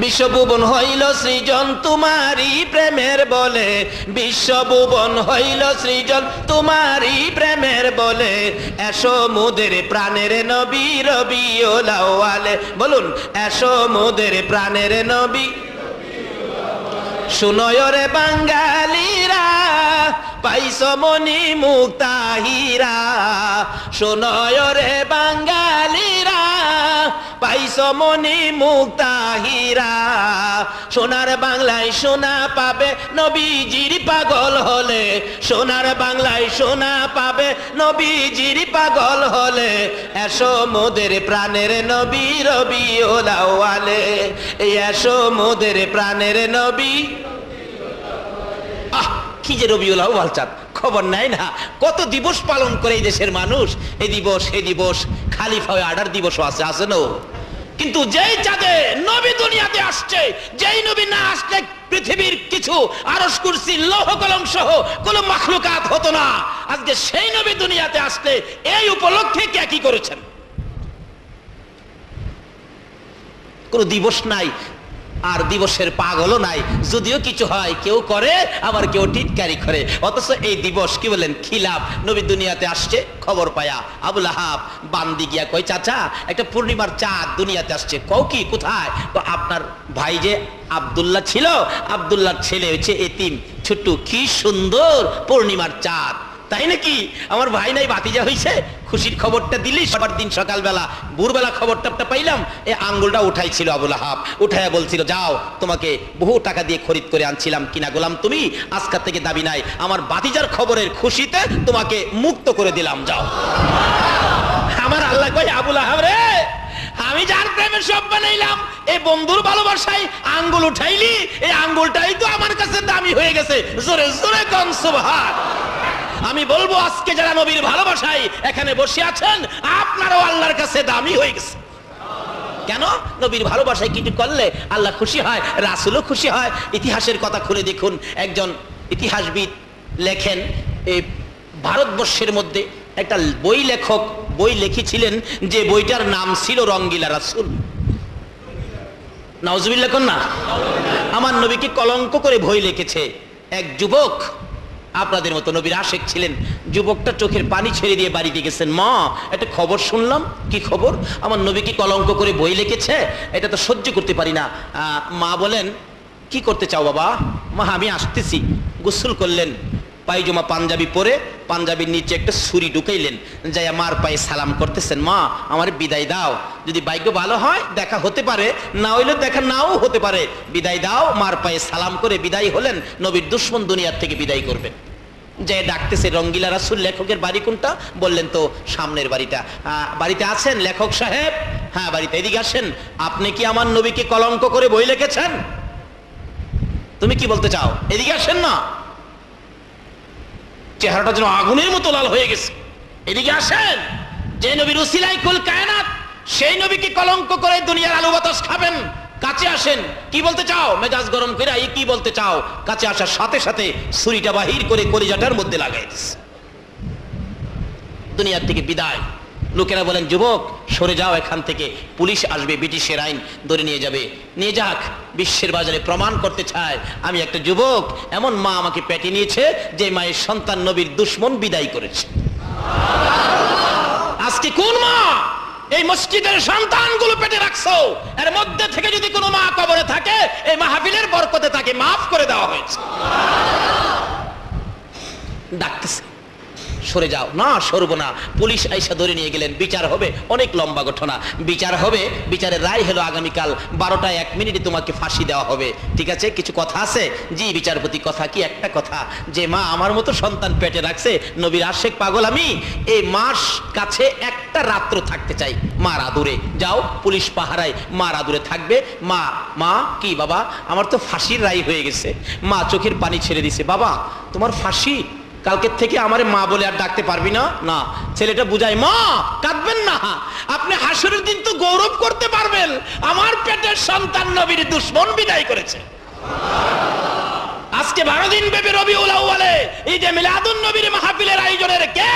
বিশ্বভুবন হইল সৃজন তোমারই প্রেমের বলে, বিশ্বভুবন হইল সৃজন তোমারই প্রেমের বলে, এসো মোদের প্রাণের নবী রবিউল আউয়ালে, বলুন এসো মোদের প্রাণের নবী। শুনয় রে বাঙালিরা পাইছো মনি মুক্তা হীরা, শুনয় রে বাঙালিরা পাইছো মনি মুক্তা হীরা। সোনার বাংলায় সোনা পাবে নবীজির পাগল হলে, সোনার বাংলায় সোনা পাবে নবীজির পাগল হলে, এসো মোদের প্রাণের নবী রবিউল আউয়ালে, এসো মোদের প্রাণের নবী। কি যে রবিউল আউয়াল চাঁদ, খবর নাই না কত দিবস পালন করে এই দেশের মানুষ। এই দিবস এই দিবস, খালিফা আডার দিবসও আছে, আছে না? কিন্তু যেই চাঁদে নবী দুনিয়াতে আসছে, যেই নবী না আসলে পৃথিবীর কিছু আরশ কুরসি লৌহ কলম সহ কোন মাখলুকাত হতো না। আজকে সেই নবী দুনিয়াতে আসলে এই উপলক্ষে কে কি করেছেন? কোন দিবস নাই, আর দিবসের পাগলও নাই। যদিও কিছু হয় কেউ করে, আবার কেউ টিটকারি করে, অথচ এই দিবস কি বলেন খিলাফ। নবী দুনিয়াতে আসছে, খবর পায়া আবুল আহাব বান্দি গিয়া কই চাচা একটা পূর্ণিমার চাঁদ দুনিয়াতে আসছে। কও কি কোথায়? তো আপনার ভাই যে আব্দুল্লাহ ছিল, আব্দুল্লাহর ছেলে হচ্ছে এতিম ছোট্টু, কি সুন্দর পূর্ণিমার চাঁদ, তাই নাকি? আমার ভাই নাই ভাতিজা হইছে, খুশির খবরটা দিলি। সবার দিন সকালবেলা ভোরবেলা খবরটা পাইলাম, এই আঙ্গুলটা উঠাইছিল আবুল আহাব, উঠাইয়া বলছিল যাও তোমাকে বহু টাকা দিয়ে খরিদ করে আনছিলাম, কিনা গোলাম তুমি, আজকাল থেকে দাবি নাই, আমার ভাতিজার খবরের খুশিতে তোমাকে মুক্ত করে দিলাম, যাও। আমার আল্লাহ কই আবুল আহাব রে, আমি যার প্রেমে সব বানাইলাম, এই বন্ধুর ভালোবাসায় আঙ্গুল উঠাইলি, এই আঙ্গুলটাই তো আমার কাছে দামি হয়ে গেছে। জোরে জোরে কোন সুবহান। আমি বলবো আজকে যারা নবীর ভালোবাসায় এখানে বসে আছেন, আপনারাও আল্লাহর কাছে দামি হয়ে গেছে। কেন? নবীর ভালোবাসায় কিছু করলে আল্লাহ খুশি হয়, রাসূলও খুশি হয়। ইতিহাসের কথা খুলে দেখুন, একজন ইতিহাসবিদ লেখেন, এই ভারতবর্ষের মধ্যে একটা বই লেখক বই লিখেছিলেন, যে বইটার নাম ছিল রঙ্গিলা রাসূল। নাউজুবিল্লাহ কোন না? আমার নবীকে কলঙ্ক করে বই লিখেছে এক যুবক, আপনাদের মতো নবীর আশেক ছিলেন। যুবকটা চোখের পানি ছেড়ে দিয়ে বাড়িতে গেছেন, মা একটা খবর শুনলাম। কি খবর? আমার নবীকে কলঙ্ক করে বই লিখেছে, এটা তো সহ্য করতে পারি না। মা বলেন, কি করতে চাও বাবা? মা আমি আসতেছি। গোসল করলেন, পায়জামা পাঞ্জাবি পরে পাঞ্জাবির নিচে একটা ছুরি ঢুকাইলেন, যাই মার পায়ে সালাম করতেছেন, মা আমার বিদায় দাও, যদি ভাগ্য ভালো হয় দেখা হতে পারে, না হইলে দেখা নাও হতে পারে, বিদায় দাও। মার পায়ে সালাম করে বিদায় হলেন। নবীর দুশ্মন দুনিয়ার থেকে বিদায় করবেন। যে ডাকতেছে, রঙ্গিলা রাসূল লেখকের বাড়ি কোনটা? বললেন তো সামনের বাড়িটা। বাড়িতে আছেন লেখক সাহেব? হ্যাঁ বাড়িতে। এদিকে আসেন। আপনি কি আমার নবীকে কলঙ্ক করে বই লিখেছেন? তুমি কি বলতে চাও? এদিকে আসেন না। চেহারাটা যেন আগুনের মতো লাল হয়ে গেছে। এদিকে আসেন। যে নবীর উসিলায় কুল কায়নাত, সেই নবীকে কলঙ্ক করে দুনিয়ার আলু বাতাস খাবেন। কাছে আসেন। কি বলতে চাও? মেজাজ গরম করে এই কি বলতে চাও? কাছে আসার সাথে সাথে ছুরিটা বাহির করে কলিজাটার মধ্যে লাগাই দিচ্ছে। দুনিয়ার থেকে বিদায়। লোকেরা বলেন, যুবক সরে যাও এখান থেকে, পুলিশ আসবে, ব্রিটিশের আইন ধরে নিয়ে যাবে। নিয়ে যাক, বিশ্বের বাজারে প্রমাণ করতে চায় আমি একটা যুবক। এমন মা আমাকে পেটে নিয়েছে যে মায়ের সন্তান নবীর দুশ্মন বিদায় করেছে। আজকে কোন মা এই মসজিদের সন্তানগুলো পেটে রাখছো? এর মধ্যে থেকে যদি কোনো মা কবরে থাকে, এই মাহফিলের বরকতে তাকে মাফ করে দেওয়া হয়েছে। ডাকতেছে, সরে যাও। না সরবো না। পুলিশ আইসা ধরে নিয়ে গেলেন। বিচার হবে, অনেক লম্বা ঘটনা। বিচার হবে, বিচারের রায় হলো আগামীকাল 12টা 1 মিনিটে তোমাকে ফাঁসি দেওয়া হবে। ঠিক আছে, কিছু কথা আছে? জি বিচারপতি, কথা কি? একটা কথা, যে মা আমার মতো সন্তান পেটে রাখছে, নবীর আশেক পাগল আমি, এই মার কাছে একটা রাত্র থাকতে চাই, মার আদুরে। যাও, পুলিশ পাহারায় মার আদুরে থাকবে। মা মা কি বাবা? আমার তো ফাঁসির রায় হয়ে গেছে। মা চোখের পানি ছেড়ে দিছে। বাবা তোমার ফাঁসি? কালকের থেকে আমারে মা বলে আর ডাকতে পারবি না। না, ছেলেটা বুঝায়, মা কাঁদবেন না, আপনি হাসরের দিন তো গৌরব করতে পারবেন, আমার পেটের সন্তান নবীর দুশ্মন বিদায় করেছে। আজকে 12 দিন ব্যাপী রবিউল আউয়ালে ঈদে মিলাদুন নবীর মাহফিলের আয়োজনের কে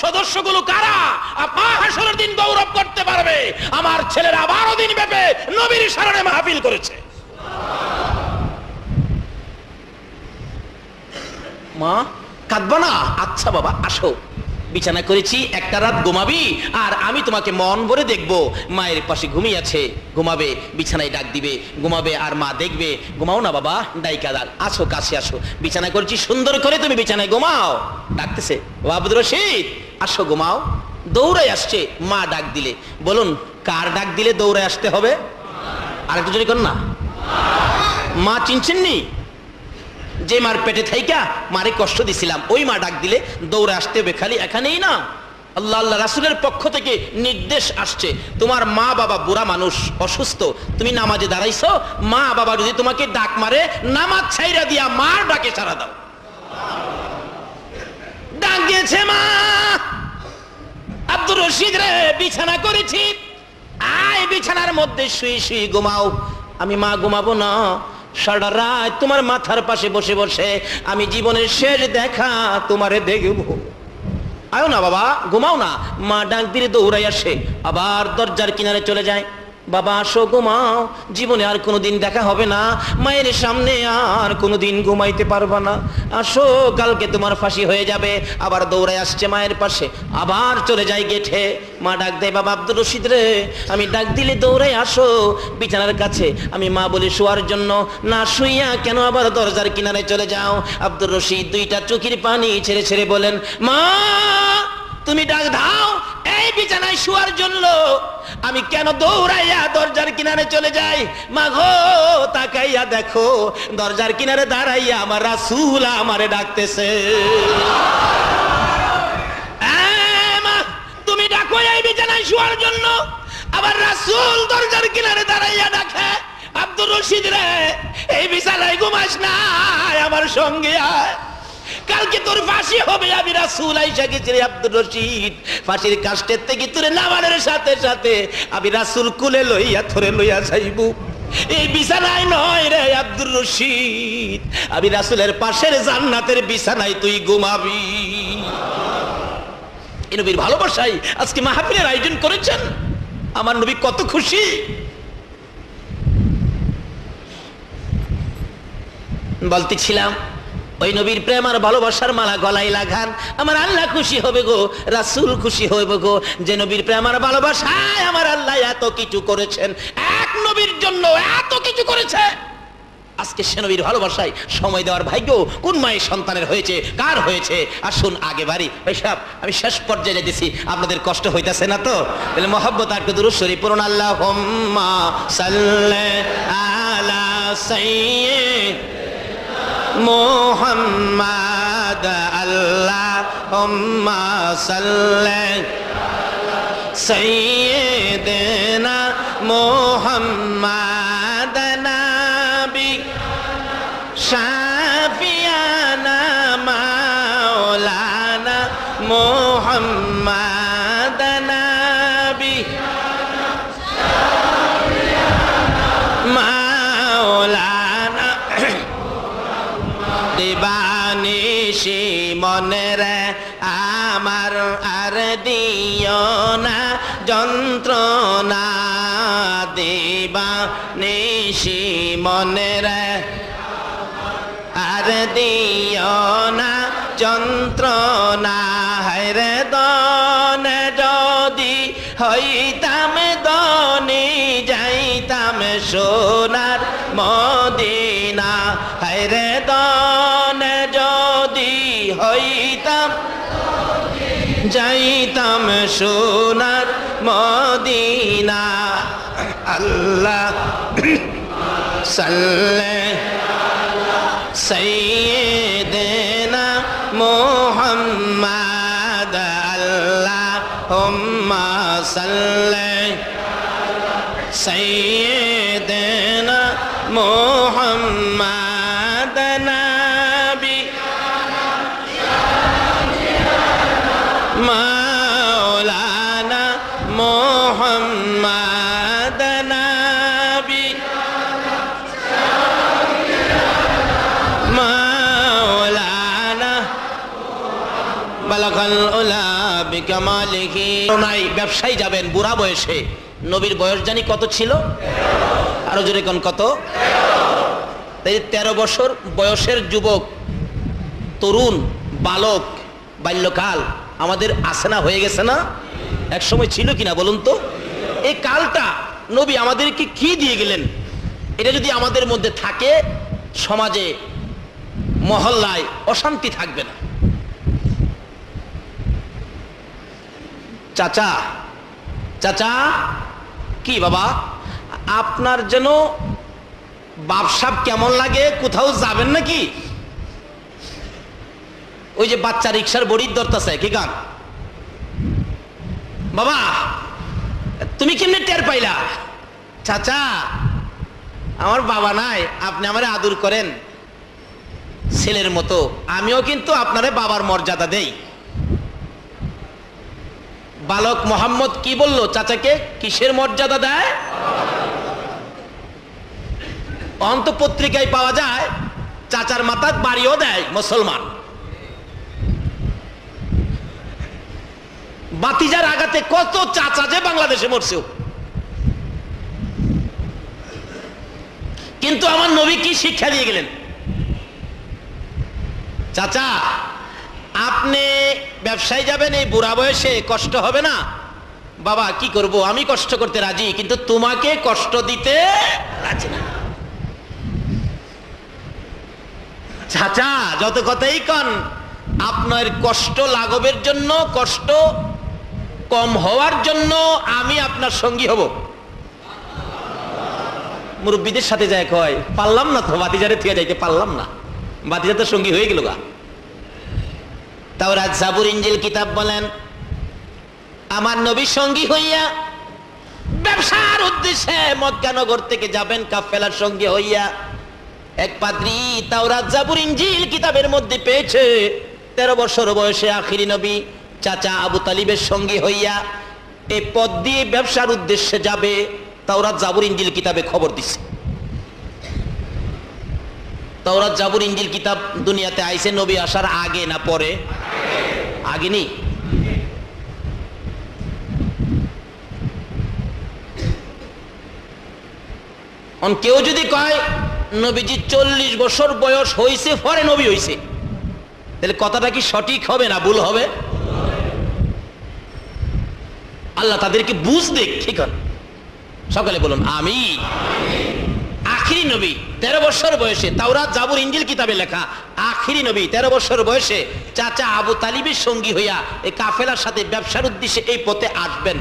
সদস্যগুলো কারা? আপা হাসরের দিন গৌরব করতে পারবে, আমার ছেলেরা 12 দিন ব্যাপী নবীর স্মরণে মাহফিল করেছে। মা কাঁদবা না? আচ্ছা বাবা আসো, বিছানা করেছি, একটা রাত ঘুমাবি আর আমি তোমাকে মন ভরে দেখবো। মায়ের পাশে ঘুমিয়ে আছে, ঘুমাবে, বিছানায় ডাক দিবে, ঘুমাবে আর মা দেখবে। ঘুমাও না বাবা, ডাইকা ডাক, আসো কাছে আসো, বিছানা করেছি সুন্দর করে, তুমি বিছানায় ঘুমাও। ডাকতেছে, ও আব্দুর রশিদ আসো ঘুমাও। দৌড়ায় আসছে মা ডাক দিলে। বলুন কার ডাক দিলে দৌড়ায় আসতে হবে? আরেকটু জোরে কর না। মা চিনছেননি? যে মার পেটে থাইকা মারে কষ্ট দিছিলাম, ওই মা ডাক দিলে দৌড়ে আসতে হবে। খালি এখানেই না, আল্লাহ আল্লাহ রাসূলের পক্ষ থেকে নির্দেশ আসছে, তোমার মা বাবা বুড়া মানুষ, অসুস্থ, তুমি নামাজে দাঁড়াইছো, মা বাবা যদি তোমাকে ডাক মারে, নামাজ ছাইরা দিয়া মার ডাকে সাড়া দাও। ডাক দিয়েছে মা, আব্দুর রশিদ রে বিছানা করেছি, আয় বিছানার মধ্যে শুয়ে শুয়ে ঘুমাও। আমি মা ঘুমাবো না, সারা রাত তোমার মাথার পাশে বসে বসে আমি জীবনের শেষ দেখা তোমারে দেখবো। আয়ো না বাবা, ঘুমাও না। মা ডাক দিলে দৌড়াই আসে, আবার দরজার কিনারে চলে যায়। বাবা আসো ঘুমাও, জীবনে আর কোনোদিন দেখা হবে না, মায়ের সামনে আর কোনোদিন ঘুমাইতে পারবা না, আসো কালকে তোমার ফাঁসি হয়ে যাবে। আবার দৌড়ায় আসছে মায়ের পাশে, আবার চলে যায় গেটে। মা ডাক দেয়, বাবা আব্দুর রশিদ রে, আমি ডাক দিলে দৌড়ায় আসো বিছানার কাছে, আমি মা বলে শোয়ার জন্য, না শুইয়া কেন আবার দরজার কিনারে চলে যাও? আব্দুর রশিদ দুইটা চোখের পানি ছেড়ে ছেড়ে বলেন, মা তুমি ডাক দাও এই বিছানায় শোয়ার জন্য, আমি কেন দৌড়াইয়া দরজার কিনারে চলে যাই? মা গো তাকাইয়া দেখো, দরজার কিনারে দাঁড়াইয়া আমার রাসূল আমারে ডাকতেছে। মা তুমি ডাকো এই বিছানায় শোয়ার জন্য, আবার রাসূল দরজার কিনারে দাঁড়াইয়া ডাকে, আব্দুর রশিদ রে এই বিছানায় ঘুমাস না, আমার সঙ্গে আয়। কালকে তোর ফাঁসি হবে, আমি রাসূল আইসা গেছি রে আব্দুর রশিদ, ফাঁসির কাষ্টের থেকে তোরে নামানোর সাথে সাথে আমি রাসূল কুলে লইয়া তোরে লইয়া যাইব। এই বিছানায় নয় রে আব্দুর রশিদ, আমি রাসূলের পাশের জান্নাতের বিছানায় তুই ঘুমাবি। এই নবীর ভালোবাসায় আজকে মাহফিলের আয়োজন করেছেন, আমার নবী কত খুশি। বলতেছিলাম ওই নবীর প্রেম আর ভালোবাসার মালা গলায় লাগান, আমার আল্লাহ খুশি হবে গো, রাসূল খুশি হবে গো, যে নবীর প্রেম আর ভালোবাসায় আমার আল্লাহ এত কিছু করেছেন, এক নবীর জন্য এত কিছু করেছে। আজকে সে নবীর ভালোবাসায় সময় দেওয়ার ভাগ্য কোন মায়ের সন্তানের হয়েছে, কার হয়েছে? আসুন আগে বাড়ি ভাইসাব, আমি শেষ পর্যায়ে যেতেছি, আপনাদের কষ্ট হইতাছে না তো? তাহলে মহব্বত একটু দুরূদ শরীফ পড়ুন। আল্লাহুম্মা সাল্লি আলা সাইয়্যিদ মুহাম্মাদ, আল্লাহুম্মা সাল্লি সাইয়্যিদিনা মুহাম্মাদ, নাবি শাফিয়ানা মাওলানা মুহাম্মাদ, নাবি মাওলানা দিবানিশি মনেরে আমার আর দিও না যন্ত্রণা, দিবানিশি মনেরে আর দিও না যন্ত্রণা, হায়রে দন যদি হইতাম দনি যাইতাম সোনার মদিনা, হায়রে দন যদি হইতাম যাইতাম সোনার মদিনা। আল্লাহ সাল্লি সাইয়্যিদিনা মুহাম্মাদ, আল্লাহুম্মা সাল্লি সাইয়্যিদিনা মুহাম্মাদ, নাবি মাওলানা মুহাম্মাদ, নাবি মাওলানা বালাগাল উলা বিকামালিহি। নাই ব্যবসায়ী যাবেন বুড়া বয়সে, নবীর বয়স জানি কত ছিল? আরো জোরে কোন কত? 13 বছর বয়সের যুবক, তরুণ, বালক, বাল্যকাল আমাদের আছে না, হয়ে গেছে না? এক সময় ছিল কিনা বলুন তো? এই কালটা নবী আমাদেরকে কি দিয়ে গেলেন, এটা যদি আমাদের মধ্যে থাকে, সমাজে মহল্লায় অশান্তি থাকবে না। চাচা, চাচা, কি বাবা আপনার যেন বাপসাপ কেমন লাগে, কোথাও যাবেন নাকি? ওই যে বাচ্চা রিক্সার বড়ির দরতাছে কি গান, বাবা তুমি কেমনে টের পাইলা? চাচা আমার বাবা নাই, আপনি আমারে আদর করেন ছেলের মতো, আমিও কিন্তু আপনারে বাবার মর্যাদা দেই। বালক মোহাম্মদ কি বলল চাচাকে, কিসের মর্যাদা দেয়? অন্ত পত্রিকায় পাওয়া যায় চাচার মাথায় বাড়িও দেয় মুসলমান। বাতিজার আঘাতে কত চাচা যে বাংলাদেশে মরছে, কিন্তু আমার নবী কি শিক্ষা দিয়ে গেলেন? চাচা আপনি ব্যবসায় যাবেন এই বুড়া বয়সে, কষ্ট হবে না? বাবা কি করব, আমি কষ্ট করতে রাজি, কিন্তু তোমাকে কষ্ট দিতে রাজি না। চাচা যত কথাই কন, আপনার কষ্ট লাঘবের জন্য, কষ্ট কম হওয়ার জন্য আমি আপনার সঙ্গী হব। মুরব্বীদের সাথে যায় কয় পারলাম না তো, বাতিজারে থেকে যাইতে পারলাম না, বাতিজা তো সঙ্গী হয়ে গেল গা। তাওরাত জাবুর ইনজিল কিতাব বলেন আমার নবী সঙ্গী হইয়া ব্যবসার উদ্দেশ্যে মক্কা নগর থেকে যাবেন, কাফেলার সঙ্গে হইয়া এক পাদ্রী তাওরাত জাবুর ইনজিল কিতাবের মধ্যে পেয়েছে 13 বছর বয়সে আখিরি নবী চাচা আবু তালিবের সঙ্গী হইয়া এই পথ দিয়ে ব্যবসার উদ্দেশ্যে যাবে। তাওরাত জাবুর ইনজিল কিতাবে খবর দিছে। তাওরাত জাবুর ইনজিল কিতাব দুনিয়াতে আইছে নবী আসার আগে না পরে? আগে নি। কেউ যদি কয় নবীজি 40 বছর বয়স হইছে পরে নবী হইছে, তাহলে কথাটা কি সঠিক হবে না ভুল হবে? আল্লাহ তাদেরকে বুঝ দেখ, ঠিক আছে? সকালে বলুন আমি। আখিরি নবী 13 বছর বয়সে, তাওরাত জাবুর ইনজিল কিতাবে লেখা আখিরি নবী 13 বছর বয়সে চাচা আবু তালিবের সঙ্গী হইয়া এই কাফেলার সাথে ব্যবসার উদ্দেশ্যে এই পথে আসবেন।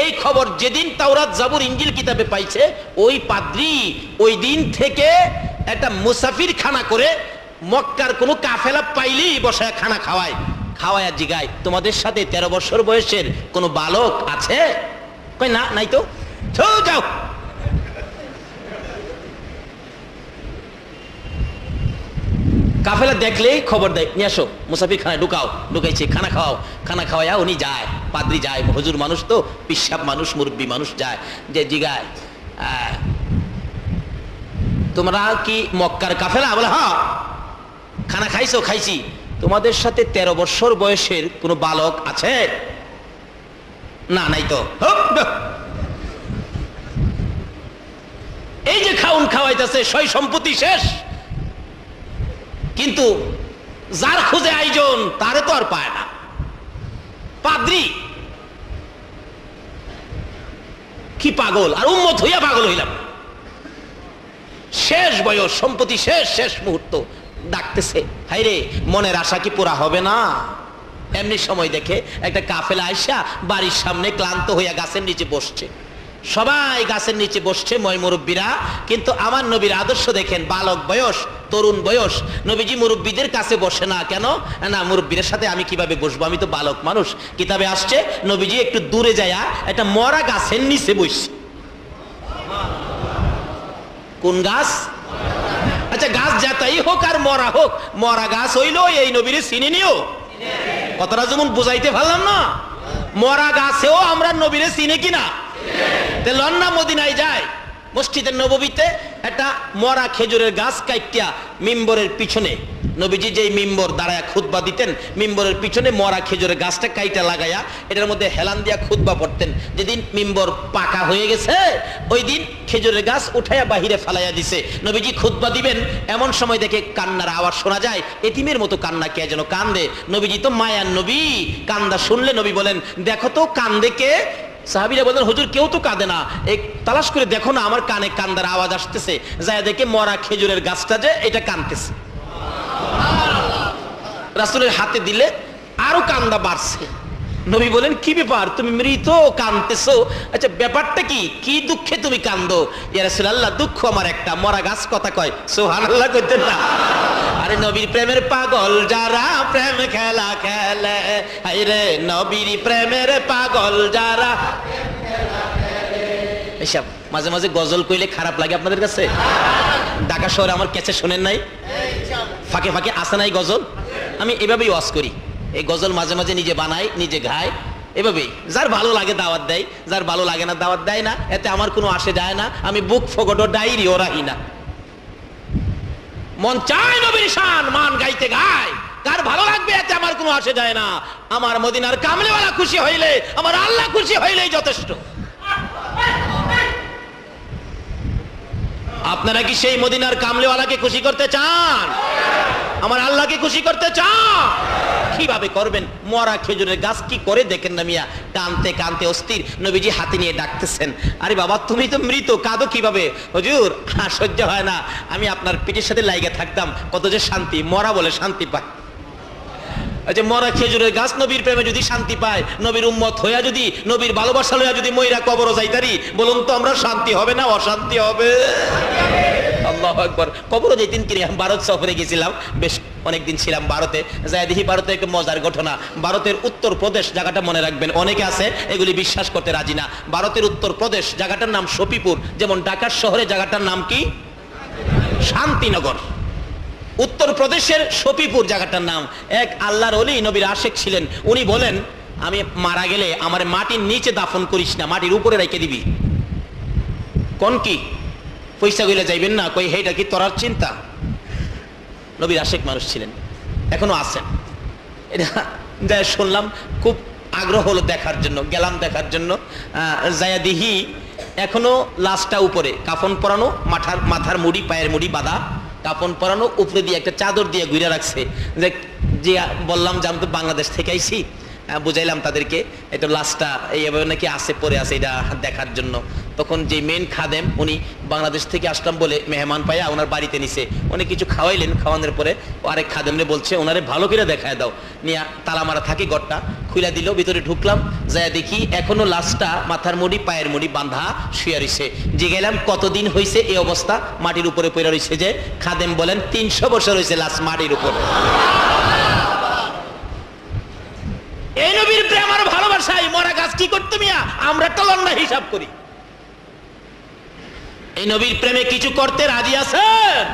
এই খবর যেদিন তাওরাত জাবুর ইনজিল কিতাবে পাইছে, ওই পাদ্রী ওই দিন থেকে একটা মুসাফির খানা করে মক্কার কোনো কাফেলা পাইলেই বসায় খানা খাওয়ায় জিগায়, তোমাদের সাথে 13 বছর বয়সের কোনো বালক আছে? কই না, নাই তো। যাও। কাফেলা দেখলেই খবর দেয়, নিয়ে আসো মুসাফির খানায় ঢুকাইছে, খানা খাওয়ায়া উনি যায়, পাদ্রী যায়, হুজুর মানুষ তো, পিসাব মানুষ, মুরব্বী মানুষ যায়, যে জিগায় তোমরা কি মক্কার কাফেলা? বলে হ্যাঁ। খানা খাইছো? খাইছি। তোমাদের সাথে 13 বছর বয়সের কোনো বালক আছে? না, নাই তো। এই যে খাওয়াইতেছে, সয় সম্পত্তি শেষ, কিন্তু যার খুঁজে আয়োজন তারে তো আর পায় না। পাদ্রী কি পাগল, আর উম্মত হইয়া পাগল হইলাম। শেষ বয়স, সম্পত্তি শেষ মুহূর্ত, ডাকতেছে, হাইরে মনের আশা কি পুরা হবে না? এমনি সময় দেখে একটা কাফেলা আইসা বাড়ির সামনে ক্লান্ত হইয়া গাছের নিচে বসছে। সবাই গাছের নিচে বসছে, ময় মুরব্বীরা। কিন্তু আমার নবীর আদর্শ দেখেন, বালক বয়স, তরুণ বয়স। নবীজি মুরব্বীদের কাছে বসে না কেন? না, মুরব্বীদের সাথে আমি কিভাবে বসবো, আমি তো বালক মানুষ। কিতাবে আসছে নবীজি একটু দূরে যায়া একটা মরা গাছের নিচে বসছে। কোন গাছ? আচ্ছা, গাছ যাতাই হোক আর মরা হোক, মরা গাছ হইলো এই নবীরে চিনি নিও। কথাটা যেমন বুঝাইতে পারলাম না? মরা গাছেও আমরা নবীরে চিনি কিনা? লন্না মদিনায় যায়, মসজিদের নববীতে একটা মরা খেজুরের গাছ কাইটিয়া মিম্বরের পিছনে, নবীজি যেই মিম্বর দাঁড়ায় খুতবা দিতেন, মিম্বরের পিছনে মরা খেজুরের গাছটা কাইটা লাগাইয়া এটার মধ্যে হেলান দিয়া খুতবা পড়তেন। যেদিন মিম্বর পাকা হয়ে গেছে, ওই দিন খেজুরের গাছ উঠাইয়া বাহিরে ফালাইয়া দিছে। নবীজি খুতবা দিবেন, এমন সময় দেখে কান্নার আওয়াজ শোনা যায়, এতিমের মতো কান্না, কে যেন কান্দে। নবীজি তো মায়ার নবী, কান্দা শুনলে নবী বলেন, দেখো তো কান্দে কে? সাহাবীরা বলেন, হুজুর কেউ তো কাঁদে না, এই তালাশ করে দেখো না, আমার কানে কান্দার আওয়াজ আসতেছে। যায় দেখে মরা খেজুরের গাছটা যে এটা কাঁদতেছে। রাসূলের হাতে দিলে আরো কান্দা বাড়ছে। নবী বলেন, কি ব্যাপার, তুমি মৃত কাঁদতেছো? আচ্ছা, ব্যাপারটা কি? কি দুঃখে তুমি কান্দো? ইয়া রাসূলুল্লাহ, দুঃখ আমার একটা, মরা গাছ কথা কয়। সুবহানাল্লাহ কইতেন না? আরে নবীর প্রেমের পাগল যারা প্রেম খেলা খেলে, হায়রে নবীর প্রেমের পাগল যারা। এসব মাঝে মাঝে গজল কইলে খারাপ লাগে আপনাদের কাছে? ঢাকা শহরে আমার কাছে শোনেন নাই? ফাঁকে ফাঁকে আসে নাই গজল? আমি এভাবেই ওয়াজ করি, এই গজল মাঝে মাঝে নিজে বানাই, নিজে গাই, এভাবেই। যার ভালো লাগে দাওয়াত দেয়, যার ভালো লাগে না দাওয়াত দেয় না, এতে আমার কোনো আসে যায় না। আমি বুক ফগট ডাইরি ও রাহি না। মন চায় নবীর শান মান গাইতে গায়, কার ভালো লাগবে এতে আমার কোনো আসে যায় না। আমার মদিনার কামলেওয়ালা খুশি হইলে, আমার আল্লাহ খুশি হইলেই যথেষ্ট। আপনারা কি সেই মদিনার কামলেওয়ালাকে খুশি করতে চান? আমার আল্লাহকে খুশি করতে চান? কিভাবে করবেন? মরা খেজুরের গাছ কি করে দেখেন না মিয়া, কানতে কানতে অস্থির। নবীজি হাতে নিয়ে ডাকতেছেন, আরে বাবা তুমি তো মৃত, কাঁদো কিভাবে? হুজুর সহ্য হয় না, আমি আপনার পিঠের সাথে লাইগা থাকতাম, কত যে শান্তি, মরা বলে শান্তি পায়। আচ্ছা, মরা খেজুরের গাছ নবীর প্রেমে যদি শান্তি পায়, নবীর উম্মত হইয়া যদি, নবীর ভালোবাসা লইয়া যদি মইরা কবরও যাইতারি, বলুন তো আমরা শান্তি হবে না অশান্তি হবে? আল্লাহু আকবার। কবরও যাইতেন কি? ভারত সফরে গেছিলাম, বেশ অনেকদিন ছিলাম ভারতে। যাই দেখি ভারতে একটা মজার ঘটনা। ভারতের উত্তর প্রদেশ জায়গাটা মনে রাখবেন, অনেকে আছে এগুলি বিশ্বাস করতে রাজি না। ভারতের উত্তর প্রদেশ জায়গাটার নাম শফিপুর, যেমন ঢাকার শহরে জায়গাটার নাম কি? শান্তিনগর, উত্তরপ্রদেশের শফিপুর জায়গাটার নাম। এক আল্লাহর ওলি নবীর আশেক ছিলেন, উনি বলেন আমি মারা গেলে আমার মাটির নিচে দাফন করিস না, মাটির উপরে রেখে দিবি। কোন কি পয়সা গইলে যাইবেন না, কই হেটা কি তোরার চিন্তা? নবীর আশেক মানুষ ছিলেন, এখনো আছেন। এটা যা শুনলাম, খুব আগ্রহ হলো দেখার জন্য, গেলাম দেখার জন্য। যায়া দিহি এখনো লাশটা উপরে, কাফন পরানো, মাথার মুড়ি, পায়ের মুড়ি বাঁধা, কাফন পরানো, উপরে দিয়ে একটা চাদর দিয়ে ঘুরে রাখছে। যে বললাম যে আমি তো বাংলাদেশ থেকে আইছি, বুঝাইলাম তাদেরকে এটা লাশটা এইভাবে নাকি আছে, পরে আছে, এটা দেখার জন্য। তখন যে মেন খাদেম, উনি বাংলাদেশ থেকে আসলাম বলে মেহমান পাইয়া ওনার বাড়িতে নিছে, উনি কিছু খাওয়াইলেন, খাওয়ানোর পরে আরেক খাদেমরে বলছে ওনারে ভালো করে দেখায় দাও, নিয়ে তালা মারা থাকে, ঘরটা খুলে দিল, ভিতরে ঢুকলাম, যায় দেখি এখনো লাশটা মাথার মুড়ি, পায়ের মুড়ি বাঁধা শুয়ে রইছে। যে গেলাম কতদিন হয়েছে এই অবস্থা, মাটির উপরে পড়ে রইছে। যে খাদেম বলেন 300 বছর হয়েছে লাশ মাটির উপরে। এই নবীর প্রেম আর ভালোবাসায় মরা গাছ কি করতে মিয়া, আমরা টলন্না হিসাব করি। এই নবীর প্রেমে কিছু করতে রাজি আছেন?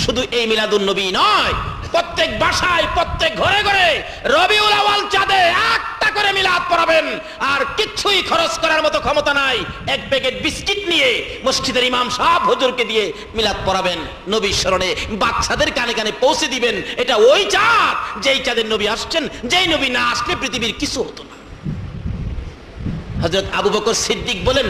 শুধু এই মিলাদুন নবী নয়, প্রত্যেক বাসায়, প্রত্যেক ঘরে ঘরে রবিউল আউয়াল চাঁদে একটা করে মিলাদ পড়াবেন। আর কিচ্ছুই খরচ করার মতো ক্ষমতা নাই, এক প্যাকেট বিস্কিট নিয়ে মসজিদের ইমাম সাহেব হুজুরকে দিয়ে মিলাদ পড়াবেন, নবীর স্মরণে বাচ্চাদের কানে কানে পৌঁছে দিবেন। এটা ওই চাঁদ যেই চাঁদের নবী আসছেন, যেই নবী না আসলে পৃথিবীর কিছু হতো না। হযরত আবু বকর সিদ্দিক বলেন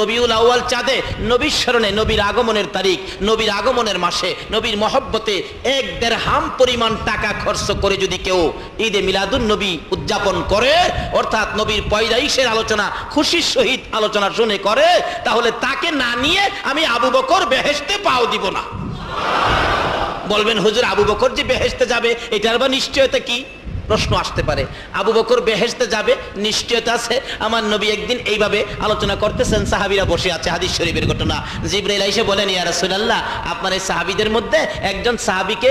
রবিউল আউয়াল চাঁদে নবীর স্মরণে, নবীর আগমনের তারিখ, নবীর আগমনের মাসে, নবীর মহব্বতে 1 দিরহাম পরিমাণ টাকা খরচ করে যদি কেউ ঈদে মিলাদুন নবী উদযাপন করে, অর্থাৎ নবীর পয়দাইশের আলোচনা খুশির সহিত আলোচনা শুনে করে, তাহলে তাকে না নিয়ে আমি আবু বকর বেহেশতে পাও দিব না। বলবেন হুজুর আবু বকর যে বেহেশতে যাবে এটার বা নিশ্চয়তা কি? প্রশ্ন আসতে পারে। আবু বকর বেহেশতে যাবে নিশ্চয়তা আছে। আমার নবী একদিন এইভাবে আলোচনা করতেছেন, সাহাবীরা বসে আছে, হাদিস শরীফের ঘটনা। জিবরাইল এসে বলেন ইয়া রাসূলুল্লাহ, আপনার এই সাহাবীদের মধ্যে একজন সাহাবীকে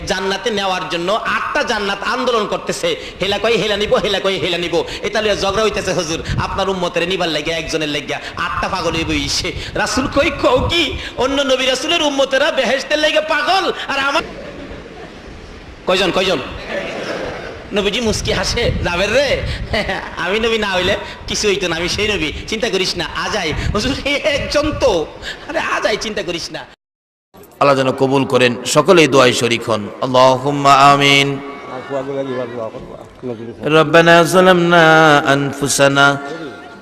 জান্নাতে নেওয়ার জন্য 8টা জান্নাত আন্দোলন করতেছে, হেলা কই হেলা নিব, হেলা কই হেলা নিব, এটা লিয়ে ঝগড়া হইতেছে। হুজুর আপনার উম্মতের নিবার লাগিয়া, একজনের লাগিয়া 8টা পাগল হইব ইসে। রাসূল কই কও কি, অন্য নবী রাসূলের উম্মতেরা বেহেশতের লাগি পাগল, আর আমার কয়জন? কয়জন? নবীজি মুস্কি হাসে, যাবেন রে, আমি নবী না হইলে কিছু হইতো না, আমি সেই নবী, চিন্তা করিস না, আজাই। হুজুর একজন তো, আরে আজাই, চিন্তা করিস না। আল্লাহ যেন কবুল করেন, সকলেই দোয়ায় শরীক হন। আল্লাহুম্মা আমিন। রব্বানা যালামনা আনফুসানা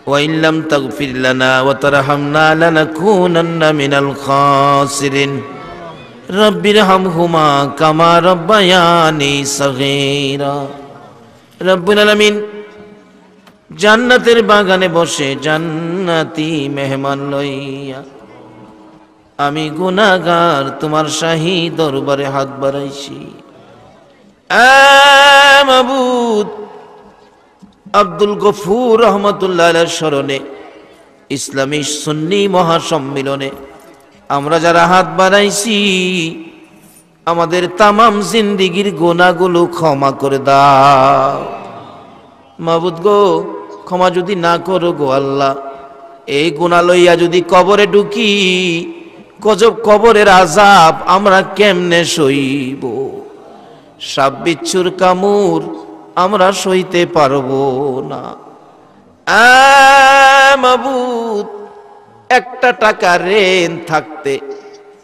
ওয়া ইন লাম তাগফির লানা ওয়া তারহামনা লানাকুনান্না মিনাল খাসিরিন। রব্বিরহামহুমা কামা রব্বায়ানি সগীরা। রব্বুল আলামিন জান্নাতের বাগানে বসে জান্নাতি মেহমান লইয়া আমি গুনাহগার তোমার শাহী দরবারে হাত বাড়াইছি। মাবুদ, আব্দুল গফুর রহমতুল্লাহ আলাইহির স্মরণে ইসলামী সুন্নি মহাসম্মিলনে আমরা যারা হাত বাড়াইছি, আমাদের তামাম জিন্দিগির গুনাহগুলো ক্ষমা করে দাও। মাবুদ গো, ক্ষমা যদি না করো গো আল্লাহ, এই গুনাহ লইয়া যদি কবরে ঢুকি, কবরের আযাব আমরা কেমনে সইব? সাপ বিচ্ছুর কামড় আমরা সইতে পারবো না। মাবুদ, একটা টাকা ঋণ থাকতে,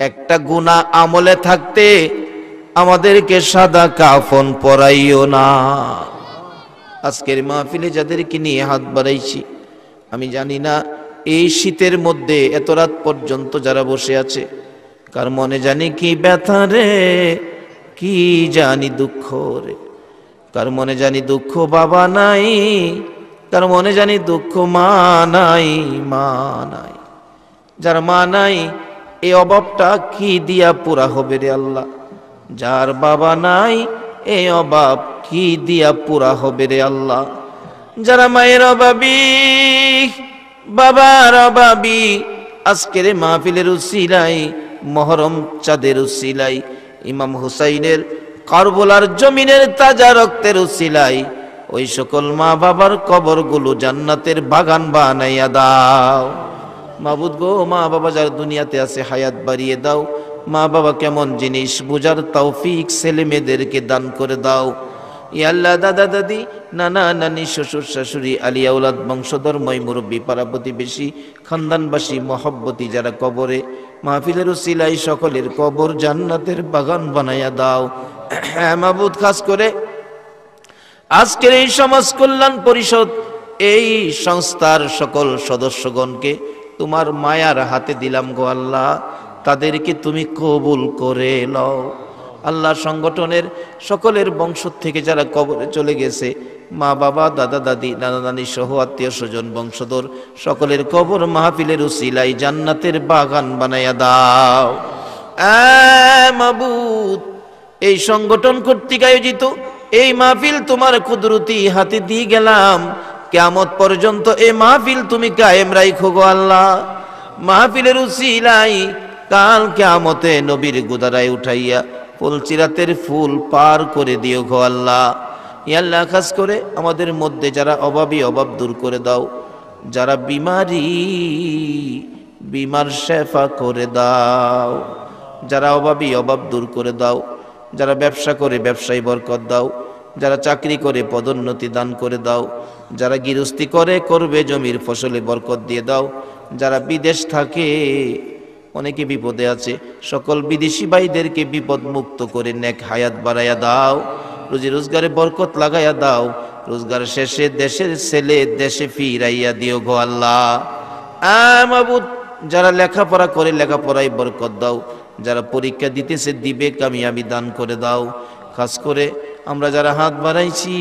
একটা গুনাহ আমলে থাকতে আমাদেরকে সাদা কাফন পরাইও না। আজকের মাহফিলে যাদেরকে নিয়ে হাত বাড়াইছি, আমি জানি না এই শীতের মধ্যে এত রাত পর্যন্ত যারা বসে আছে, কার মনে জানি কি ব্যথা রে, কি জানি দুঃখ রে, কার মনে জানি দুঃখ বাবা নাই, কার মনে জানি দুঃখ মা নাই, মা নাই। যার মা নাই, এই অভাবটা কি দিয়া পুরা হবে রে আল্লাহ? যার বাবা নাই, এই অভাব কি দিয়া পুরা হবে রে আল্লাহ? যারা মায়ের অভাবী, বাবার অভাবী, আজকের মাহফিলের উসিলাই, মহরম চাঁদের উসিলাই, ইমাম হুসাইনের কারবালার জমিনের তাজা রক্তের উসিলাই, ওই সকল মা বাবার কবরগুলো জান্নাতের বাগান বানাইয়া দাও। মাবুদ গো, মা বাবা যার দুনিয়াতে আছে হায়াত বাড়িয়ে দাও। মা বাবা কেমন জিনিস বুঝার তৌফিক ছেলে মেয়েদেরকে দান করে দাও। ইয়া আল্লাহ, দাদা দাদি, নানা নানি, শ্বশুর শাশুড়ি, আলিয়া আউলাদ, বংশধর, মই মুরব্বী, পাড়া প্রতিবেশী, খানদানবাসী, মহব্বতী যারা কবরে, মাহফিলের উসিলাই সকলের কবর জান্নাতের বাগান বানাইয়া দাও। হ্যাঁ মাবুদ, খাস করে আজকের এই সমাজ কল্যাণ পরিষদ, এই সংস্থার সকল সদস্যগণকে তোমার মায়ার হাতে দিলাম গো আল্লাহ, তাদেরকে তুমি কবুল করে লও। আল্লাহ, সংগঠনের সকলের বংশ থেকে যারা কবরে চলে গেছে, মা বাবা, দাদা দাদি, নানা নানি সহ আত্মীয় স্বজন, বংশধর সকলের কবর মাহফিলের উসিলাই জান্নাতের বাগান বানাইয়া দাও। মাবুদ, এই সংগঠন কর্তৃক আয়োজিত এই মাহফিল তোমার কুদরতি হাতে দিয়ে গেলাম। কিয়ামত পর্যন্ত এই মাহফিল তুমি কায়েম রাখো গো আল্লাহ। মাহফিলের উসিলাই কাল কিয়ামতে নবীর গুদারায় উঠাইয়া ফুলচিরাতের ফুল পার করে দিও গো আল্লাহ। ইয়া আল্লাহ, খাস করে আমাদের মধ্যে যারা অভাবী, অভাব দূর করে দাও। যারা বিমার শেফা করে দাও। যারা অভাবী, অভাব দূর করে দাও। যারা ব্যবসা করে ব্যবসায় বরকত দাও। যারা চাকরি করে পদোন্নতি দান করে দাও। যারা গৃহস্থী করে করবে জমির ফসলে বরকত দিয়ে দাও। যারা বিদেশ থাকে, অনেকে বিপদে আছে, সকল বিদেশি ভাইদেরকে বিপদ মুক্ত করে নেক হায়াত বাড়াইয়া দাও। রুজি রোজগারে বরকত লাগাইয়া দাও। রোজগার শেষে দেশের ছেলে দেশে ফিরাইয়া দিও গো আল্লাহ। মাবুদ, যারা লেখাপড়া করে লেখাপড়ায় বরকত দাও। যারা পরীক্ষা দিতেছে দিবে কামিয়াবি দান করে দাও। খাস করে আমরা যারা হাত বাড়াইছি,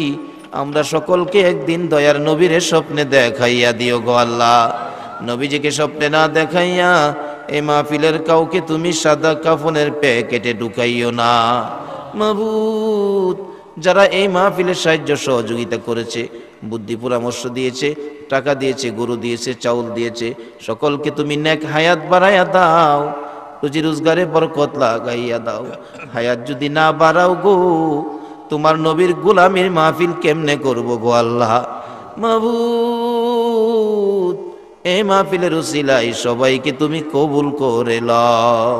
আমরা সকলকে একদিন দয়ার নবীরে স্বপ্নে দেখাইয়া দিও গো আল্লাহ। নবীজিকে স্বপ্নে না দেখাইয়া এই মাহফিলের কাউকে তুমি সাদা কাফনের প্যাকেটে ঢুকাইও না। মাবুদ, যারা এই মাহফিলের সাহায্য সহযোগিতা করেছে, বুদ্ধি পরামর্শ দিয়েছে, টাকা দিয়েছে, গরু দিয়েছে, চাউল দিয়েছে, সকলকে তুমি নেক হায়াত বাড়াইয়া দাও। রুজি রোজগারে বরকত লাগাইয়া দাও। হায়াত যদি না বাড়াও গো, তোমার নবীর গোলামীর মাহফিল কেমনে করব গো আল্লাহ। মাবুদ, এই মাহফিলের উসিলাই সবাইকে তুমি কবুল করে লও।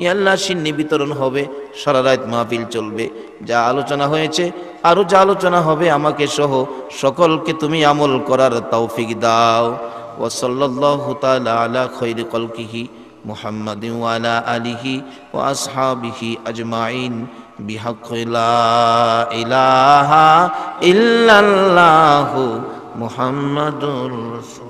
ইয়া আল্লাহ, সিন্নি বিতরণ হবে, সারা রাত মাহফিল চলবে। যা আলোচনা হয়েছে, আরো যা আলোচনা হবে, আমাকে সহ সকলকে তুমি আমল করার তৌফিক দাও। ওয়া সাল্লাল্লাহু তাআলা আলা খায়রি খালকিহি মুহাম্মাদিন ওয়া আলা আলিহি ওয়া আসহাবিহি আজমাইন বিহাক্কি লা ইলাহা ইল্লাল্লাহু মুহাম্মাদুর রাসূল।